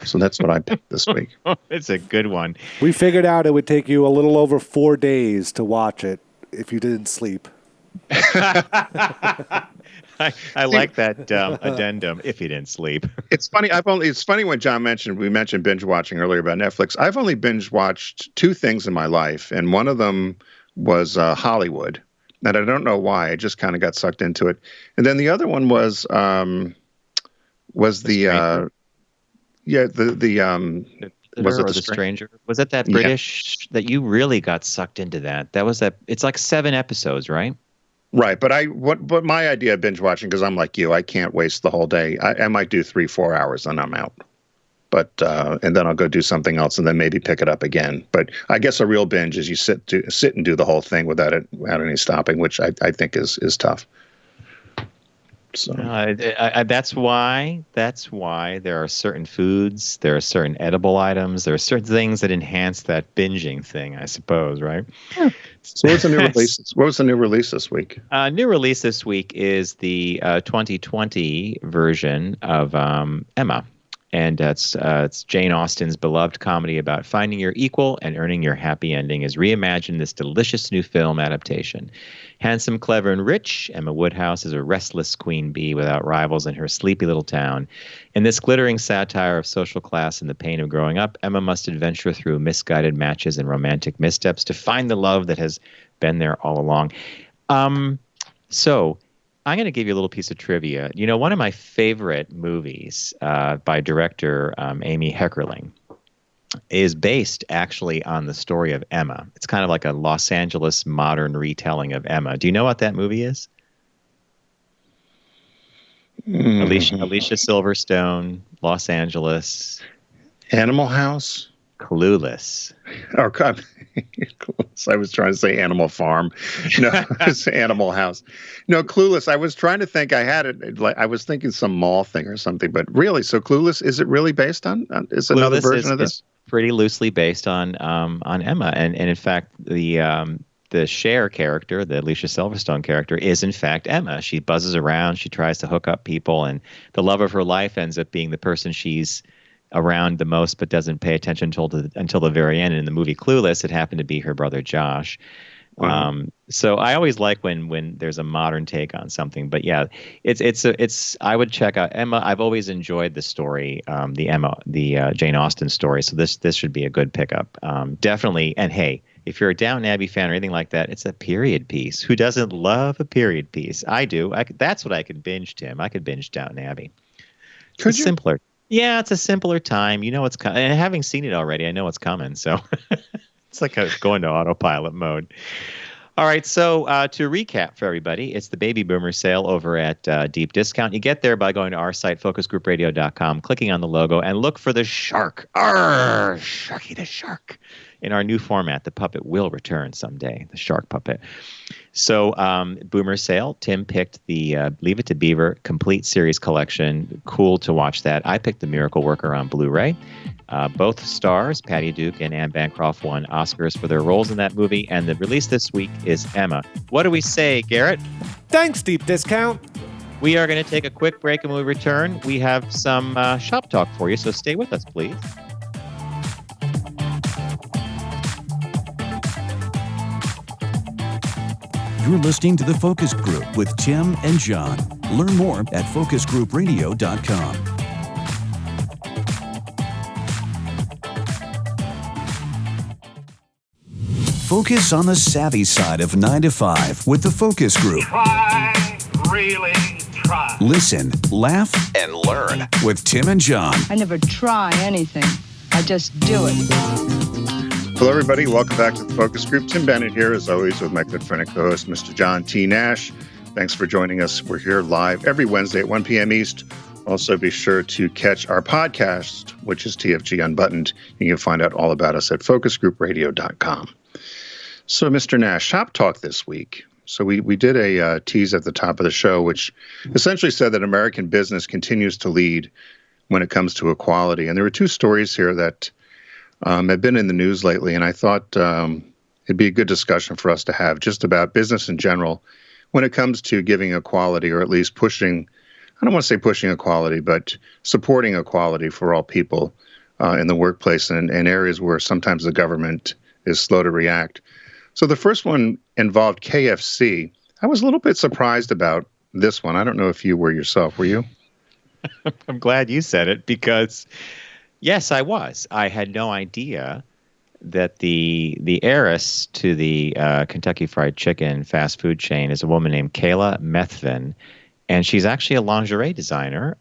So that's what I picked this week. It's a good one. We figured out it would take you a little over 4 days to watch it if you didn't sleep. I like that addendum. If you didn't sleep, it's funny. It's funny when John we mentioned binge watching earlier about Netflix. I've only binge watched 2 things in my life, and one of them was Hollywood, and I don't know why. I just kind of got sucked into it. And then the other one was the Stranger? Was it that British that you really got sucked into that? That was that. It's like 7 episodes, right? Right, but my idea of binge watching, because I'm like you, I can't waste the whole day. I might do 3-4 hours and I'm out. But and then I'll go do something else and then maybe pick it up again. But I guess a real binge is you sit and do the whole thing without any stopping, which I think is tough. So that's why there are certain foods, there are certain edible items, there are certain things that enhance that binging thing, I suppose, right? Yeah. So what's the new release? What was the new release this week? New release this week is the 2020 version of Emma. And it's Jane Austen's beloved comedy about finding your equal and earning your happy ending is reimagined in this delicious new film adaptation. Handsome, clever, and rich, Emma Woodhouse is a restless queen bee without rivals in her sleepy little town. In this glittering satire of social class and the pain of growing up, Emma must adventure through misguided matches and romantic missteps to find the love that has been there all along. So I'm going to give you a little piece of trivia. You know, one of my favorite movies by director Amy Heckerling is based actually on the story of Emma. It's kind of like a Los Angeles modern retelling of Emma. Do you know what that movie is? Alicia Silverstone, Los Angeles. Animal House? Clueless. Oh, God. I was trying to say Animal Farm. No, it's Animal House. No, Clueless. I was trying to think. I had it. Like I was thinking some mall thing or something. But really, so Clueless, is it really based on? Is another version of this? Pretty loosely based on Emma, and in fact the Cher character, the Alicia Silverstone character, is in fact Emma. She buzzes around, she tries to hook up people, and the love of her life ends up being the person she's around the most, but doesn't pay attention until the very end. And in the movie Clueless, it happened to be her brother Josh. Wow. So I always like when there's a modern take on something. But yeah, it's I would check out Emma. I've always enjoyed the story, the Jane Austen story. So this should be a good pickup, definitely. And hey, if you're a Downton Abbey fan or anything like that, it's a period piece. Who doesn't love a period piece? I do. That's what I could binge, Tim. I could binge Downton Abbey. It's simpler. Yeah, it's a simpler time. You know what's coming. And having seen it already, I know what's coming. So it's like going to autopilot mode. All right, so to recap for everybody, it's the Baby Boomer sale over at Deep Discount. You get there by going to our site, focusgroupradio.com, clicking on the logo, and look for the shark. Arr, Sharky the shark. In our new format, the puppet will return someday, the shark puppet. So Boomer sale, Tim picked the Leave It to Beaver complete series collection. Cool to watch that. I picked The Miracle Worker on Blu-ray. Both stars, Patty Duke and Anne Bancroft, won Oscars for their roles in that movie. And the release this week is Emma. What do we say, Garrett? Thanks, Deep Discount. We are going to take a quick break, and when we return, we have some shop talk for you. So stay with us, please. You're listening to The Focus Group with Tim and John. Learn more at focusgroupradio.com. Focus on the savvy side of 9 to 5 with The Focus Group. Try, really try. Listen, laugh, and learn with Tim and John. I never try anything. I just do it. Hello, everybody. Welcome back to the Focus Group. Tim Bennett here, as always, with my good friend and co-host, Mr. John T. Nash. Thanks for joining us. We're here live every Wednesday at 1 p.m. East. Also, be sure to catch our podcast, which is TFG Unbuttoned. You can find out all about us at focusgroupradio.com. So, Mr. Nash, shop talk this week. So we did a tease at the top of the show, which essentially said that American business continues to lead when it comes to equality. And there were two stories here that have been in the news lately, and I thought it'd be a good discussion for us to have just about business in general when it comes to giving equality, or at least pushing, I don't want to say pushing equality, but supporting equality for all people in the workplace and areas where sometimes the government is slow to react. So the first one involved KFC. I was a little bit surprised about this one. I don't know if you were yourself. Were you? I'm glad you said it because... Yes, I was. I had no idea that the heiress to the Kentucky Fried Chicken fast food chain is a woman named Kayla Methvin, and she's actually a lingerie designer,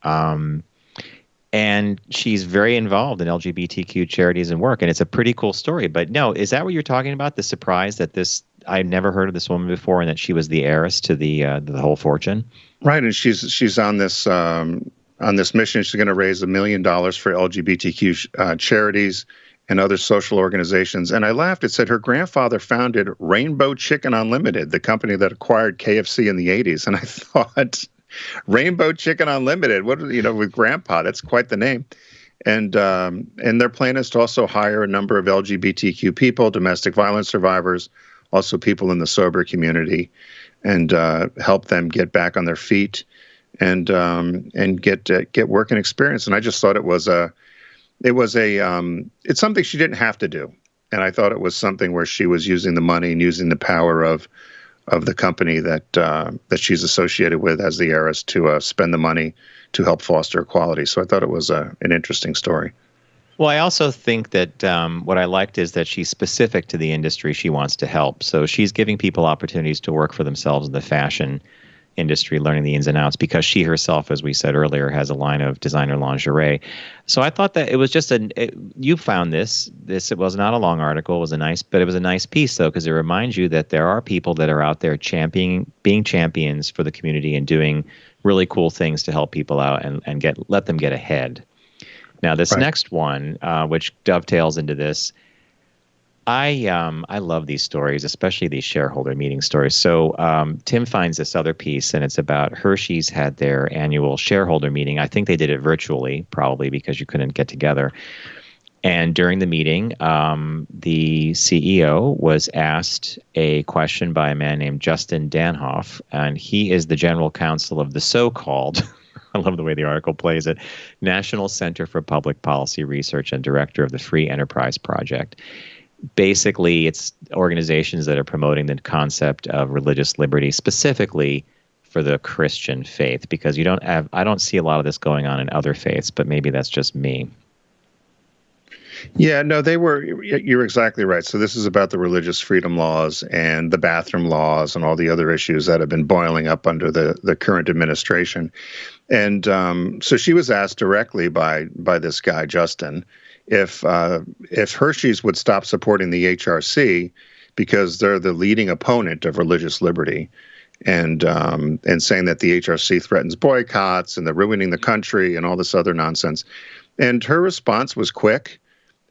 and she's very involved in LGBTQ charities and work, and it's a pretty cool story. But no, is that what you're talking about? The surprise that I'd never heard of this woman before, and that she was the heiress to the whole fortune? Right, and she's on this. On this mission, she's going to raise $1 million for LGBTQ charities and other social organizations. And I laughed. It said her grandfather founded Rainbow Chicken Unlimited, the company that acquired KFC in the 80s. And I thought, Rainbow Chicken Unlimited, with Grandpa, that's quite the name. And their plan is to also hire a number of LGBTQ people, domestic violence survivors, also people in the sober community, and help them get back on their feet. and get work and experience. And I just thought it's something she didn't have to do. And I thought it was something where she was using the money and using the power of the company that she's associated with as the heiress to spend the money to help foster equality. So I thought it was an interesting story. Well, I also think that what I liked is that she's specific to the industry she wants to help. So she's giving people opportunities to work for themselves in the fashion industry, learning the ins and outs, because she herself, as we said earlier, has a line of designer lingerie. So I thought that it was just you found this, it was not a long article, but it was a nice piece though, because it reminds you that there are people that are out there being champions for the community and doing really cool things to help people out and let them get ahead. Now, this next one, which dovetails into this, I love these stories, especially these shareholder meeting stories. So Tim finds this other piece, and it's about Hershey's had their annual shareholder meeting. I think they did it virtually, probably because you couldn't get together. And during the meeting, the CEO was asked a question by a man named Justin Danhoff, and he is the general counsel of the so-called, I love the way the article plays it, National Center for Public Policy Research and director of the Free Enterprise Project. Basically, it's organizations that are promoting the concept of religious liberty, specifically for the Christian faith, because I don't see a lot of this going on in other faiths, but maybe that's just me. Yeah, no, you're exactly right. So this is about the religious freedom laws and the bathroom laws and all the other issues that have been boiling up under the current administration. And so she was asked directly by this guy, Justin, if Hershey's would stop supporting the HRC because they're the leading opponent of religious liberty, and saying that the HRC threatens boycotts and they're ruining the country and all this other nonsense. And her response was quick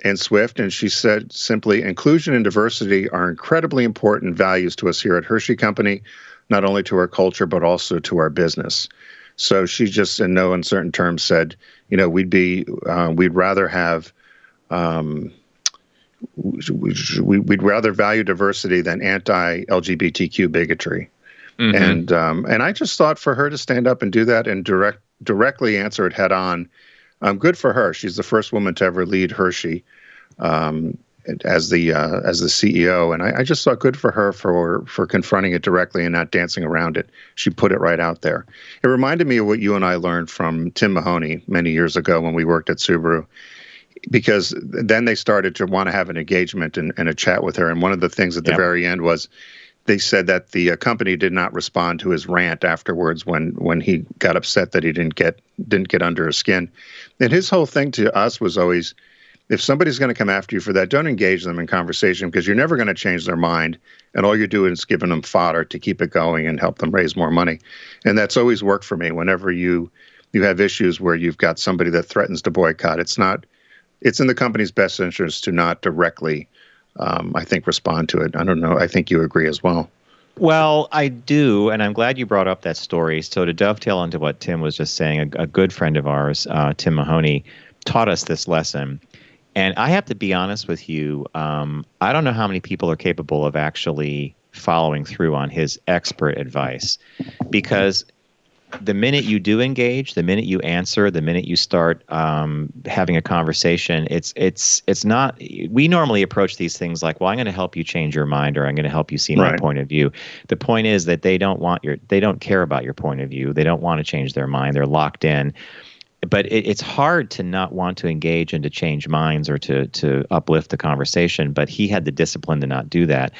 and swift, and she said simply, "Inclusion and diversity are incredibly important values to us here at Hershey Company, not only to our culture but also to our business." So she just, in no uncertain terms, said, we'd rather have we'd rather value diversity than anti-LGBTQ bigotry. Mm-hmm. And I just thought for her to stand up and do that and directly answer it head on, good for her. She's the first woman to ever lead Hershey as the CEO, and I just thought good for her for confronting it directly and not dancing around it. She put it right out there. It reminded me of what you and I learned from Tim Mahoney many years ago when we worked at Subaru, because then they started to want to have an engagement and a chat with her. And one of the things at the very end was they said that the company did not respond to his rant afterwards when he got upset that he didn't get under his skin. And his whole thing to us was always, if somebody's going to come after you for that, don't engage them in conversation, because you're never going to change their mind. And all you're doing is giving them fodder to keep it going and help them raise more money. And that's always worked for me. Whenever you have issues where you've got somebody that threatens to boycott, it's in the company's best interest to not directly, I think, respond to it. I don't know. I think you agree as well. Well, I do, and I'm glad you brought up that story. So to dovetail onto what Tim was just saying, a good friend of ours, Tim Mahoney, taught us this lesson. And I have to be honest with you, I don't know how many people are capable of actually following through on his expert advice, because the minute you do engage, the minute you answer, the minute you start having a conversation, it's not. We normally approach these things like, well, I'm going to help you change your mind, or I'm going to help you see my point of view. The point is that they don't care about your point of view. They don't want to change their mind. They're locked in. But it's hard to not want to engage and to change minds or to uplift the conversation. But he had the discipline to not do that.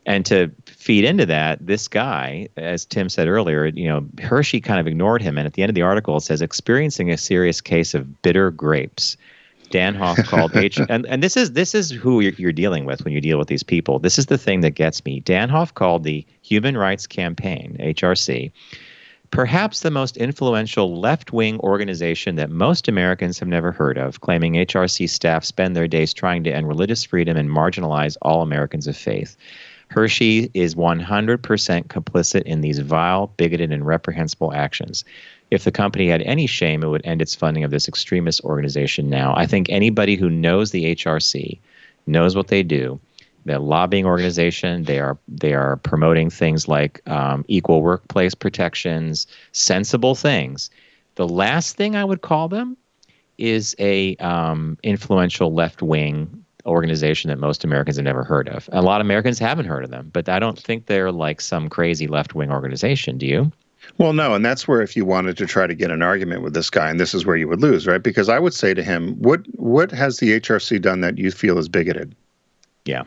And to feed into that, this guy, as Tim said earlier, Hershey kind of ignored him. And at the end of the article, it says, experiencing a serious case of bitter grapes. Danhoff called and this is who you're dealing with when you deal with these people. This is the thing that gets me. Danhoff called the Human Rights Campaign, HRC, perhaps the most influential left-wing organization that most Americans have never heard of, claiming HRC staff spend their days trying to end religious freedom and marginalize all Americans of faith. Hershey is 100% complicit in these vile, bigoted, and reprehensible actions. If the company had any shame, it would end its funding of this extremist organization now. I think anybody who knows the HRC, knows what they do, They're a lobbying organization. They are promoting things like equal workplace protections, sensible things. The last thing I would call them is a influential left-wing organization that most Americans have never heard of. A lot of Americans haven't heard of them, but I don't think they're like some crazy left-wing organization. Do you? Well, no, and that's where if you wanted to try to get an argument with this guy, and this is where you would lose, right? Because I would say to him, what has the HRC done that you feel is bigoted? Yeah.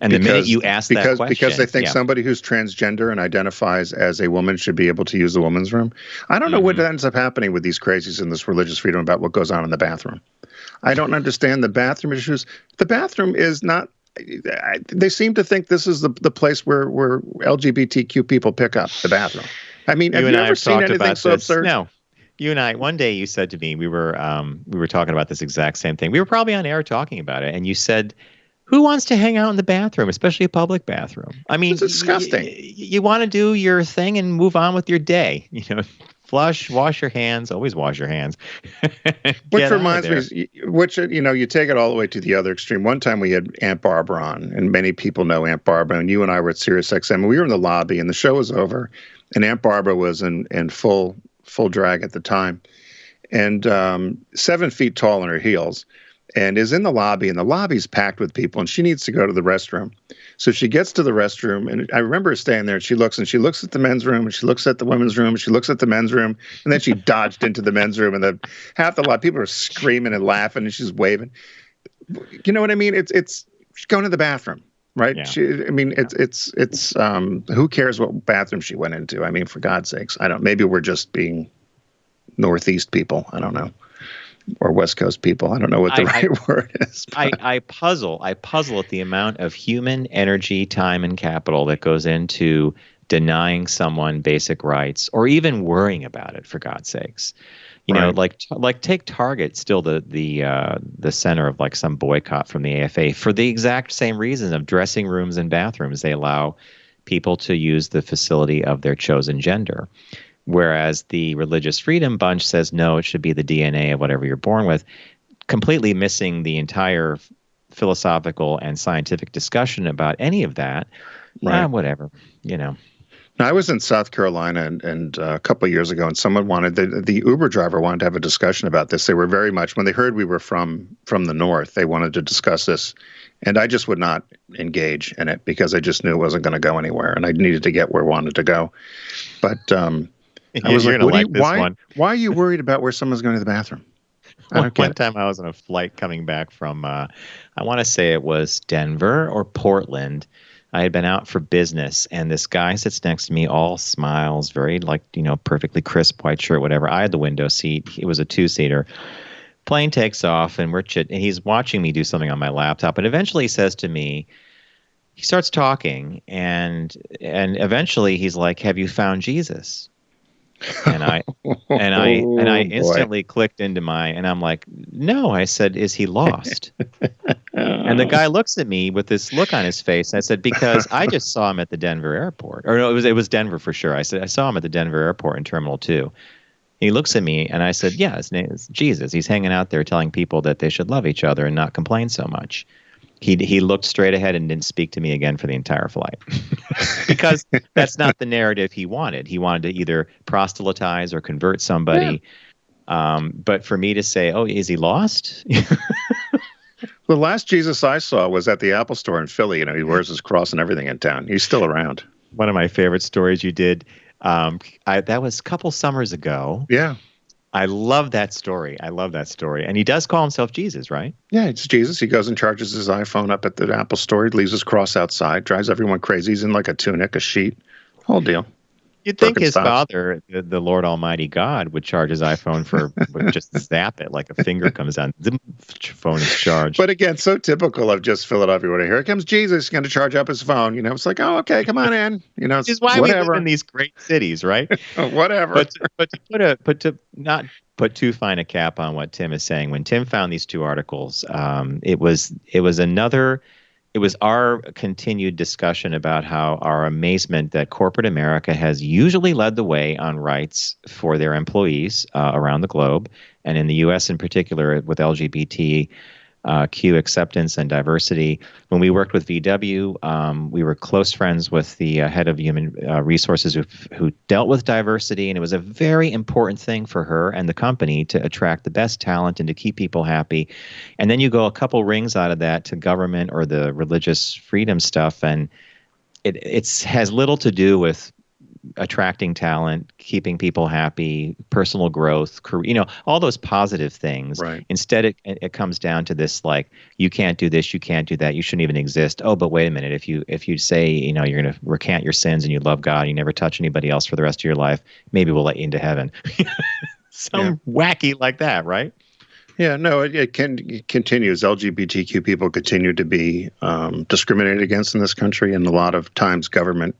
And the minute you ask that question, because they think somebody who's transgender and identifies as a woman should be able to use the woman's room. I don't know what ends up happening with these crazies in this religious freedom about what goes on in the bathroom. I don't understand the bathroom issues. The bathroom is not. They seem to think this is the place where LGBTQ people pick up the bathroom. I mean, have you ever seen anything so absurd? No. You and I, one day you said to me, we were talking about this exact same thing. We were probably on air talking about it, and you said, who wants to hang out in the bathroom, especially a public bathroom? I mean, it's disgusting. You want to do your thing and move on with your day. Flush, wash your hands, always wash your hands. Which reminds me, you take it all the way to the other extreme. One time we had Aunt Barbara on, and many people know Aunt Barbara, and you and I were at SiriusXM, and we were in the lobby, and the show was over, and Aunt Barbara was in full drag at the time, and 7 feet tall in her heels, and is in the lobby, and the lobby's packed with people, and she needs to go to the restroom. So she gets to the restroom, and I remember her staying there, and she looks at the men's room, and she looks at the women's room, and she looks at the men's room, and then she dodged into the men's room, and half the lot people are screaming and laughing, and she's waving. You know what I mean? It's she's going to the bathroom, right? Yeah. It's who cares what bathroom she went into? I mean, for God's sakes, maybe we're just being Northeast people. I don't know. Or West Coast people. I don't know what the right word is. I puzzle at the amount of human energy, time, and capital that goes into denying someone basic rights or even worrying about it, for God's sakes. You know, like take Target, still the center of like some boycott from the AFA for the exact same reason of dressing rooms and bathrooms. They allow people to use the facility of their chosen gender. Whereas the Religious Freedom Bunch says, no, it should be the DNA of whatever you're born with, completely missing the entire philosophical and scientific discussion about any of that. Right. Whatever, Now, I was in South Carolina and a couple of years ago, and someone the Uber driver wanted to have a discussion about this. They were very much, when they heard we were from the North, they wanted to discuss this. And I just would not engage in it because I just knew it wasn't going to go anywhere, and I needed to get where I wanted to go. But I was why are you worried about where someone's going to the bathroom? One time I was on a flight coming back from, I want to say it was Denver or Portland. I had been out for business, and this guy sits next to me, all smiles, very perfectly crisp white shirt, whatever. I had the window seat. It was a 2-seater. Plane takes off, and and he's watching me do something on my laptop, and eventually he says to me, he starts talking, and eventually he's like, "Have you found Jesus?" And I instantly clicked into and I'm like, no, I said, is he lost? And the guy looks at me with this look on his face. And I said, because I just saw him at the Denver airport. Or no, it was Denver for sure. I said, I saw him at the Denver airport in Terminal 2. He looks at me and I said, yeah, his name is Jesus. He's hanging out there telling people that they should love each other and not complain so much. He looked straight ahead and didn't speak to me again for the entire flight because that's not the narrative he wanted. He wanted to either proselytize or convert somebody. Yeah. But for me to say, oh, is he lost? The last Jesus I saw was at the Apple store in Philly. He wears his cross and everything in town. He's still around. One of my favorite stories you did. That was a couple summers ago. Yeah. I love that story. And he does call himself Jesus, right? Yeah, it's Jesus. He goes and charges his iPhone up at the Apple store. He leaves his cross outside, drives everyone crazy. He's in like a tunic, a sheet, whole deal. You'd think his father, the Lord Almighty God, would charge his iPhone for just zap it, like a finger comes on, zim, phone is charged. But again, so typical of just Philadelphia. Here comes Jesus, he's going to charge up his phone. It's like, oh, okay, come on in. Which is why we live in these great cities, right? Whatever. But to not put too fine a cap on what Tim is saying, when Tim found these 2 articles, it was our continued discussion about how our amazement that corporate America has usually led the way on rights for their employees around the globe, and in the U.S. in particular with LGBT Q acceptance and diversity. When we worked with VW, we were close friends with the head of human resources who dealt with diversity, and it was a very important thing for her and the company to attract the best talent and to keep people happy. And then you go a couple rings out of that to government or the religious freedom stuff, and it has little to do with attracting talent, keeping people happy, personal growth, all those positive things. Right. Instead, it comes down to this, like, you can't do this, you can't do that, you shouldn't even exist. Oh, but wait a minute. If you say, you're going to recant your sins and you love God, you never touch anybody else for the rest of your life, maybe we'll let you into heaven. Wacky like that, right? Yeah, no, it continues. LGBTQ people continue to be discriminated against in this country, and a lot of times government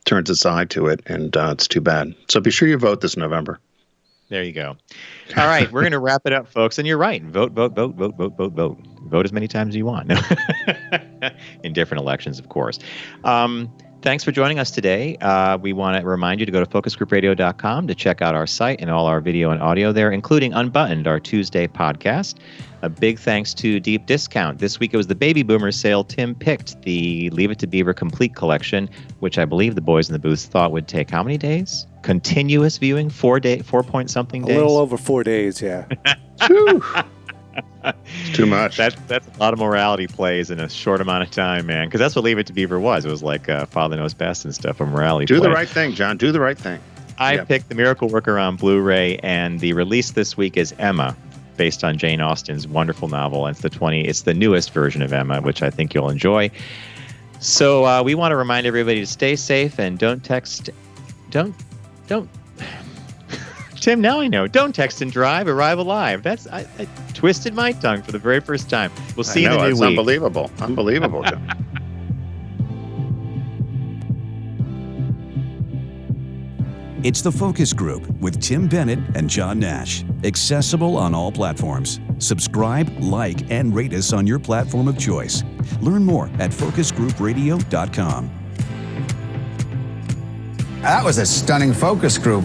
turns its eye to it, and it's too bad. So be sure you vote this November. There you go. All right, we're going to wrap it up, folks. And you're right. Vote, vote, vote, vote, vote, vote, vote. Vote as many times as you want. In different elections, of course. Thanks for joining us today. We want to remind you to go to focusgroupradio.com to check out our site and all our video and audio there, including Unbuttoned, our Tuesday podcast. A big thanks to Deep Discount. This week it was the Baby Boomer sale. Tim picked the Leave It to Beaver Complete Collection, which I believe the boys in the booth thought would take how many days? Continuous viewing? 4 point something days? A little over 4 days, yeah. It's too much. That's a lot of morality plays in a short amount of time, man. Because that's what Leave It to Beaver was. It was like Father Knows Best and stuff, a morality play. Do the right thing, John. Do the right thing. I picked The Miracle Worker on Blu-ray, and the release this week is Emma, based on Jane Austen's wonderful novel. And it's the newest version of Emma, which I think you'll enjoy. So we want to remind everybody to stay safe and don't text. Don't. Tim, now I know. Don't text and drive. Arrive alive. I twisted my tongue for the very first time. We'll see you in the new week. Unbelievable. Unbelievable, John. It's The Focus Group with Tim Bennett and John Nash. Accessible on all platforms. Subscribe, like, and rate us on your platform of choice. Learn more at focusgroupradio.com. That was a stunning focus group.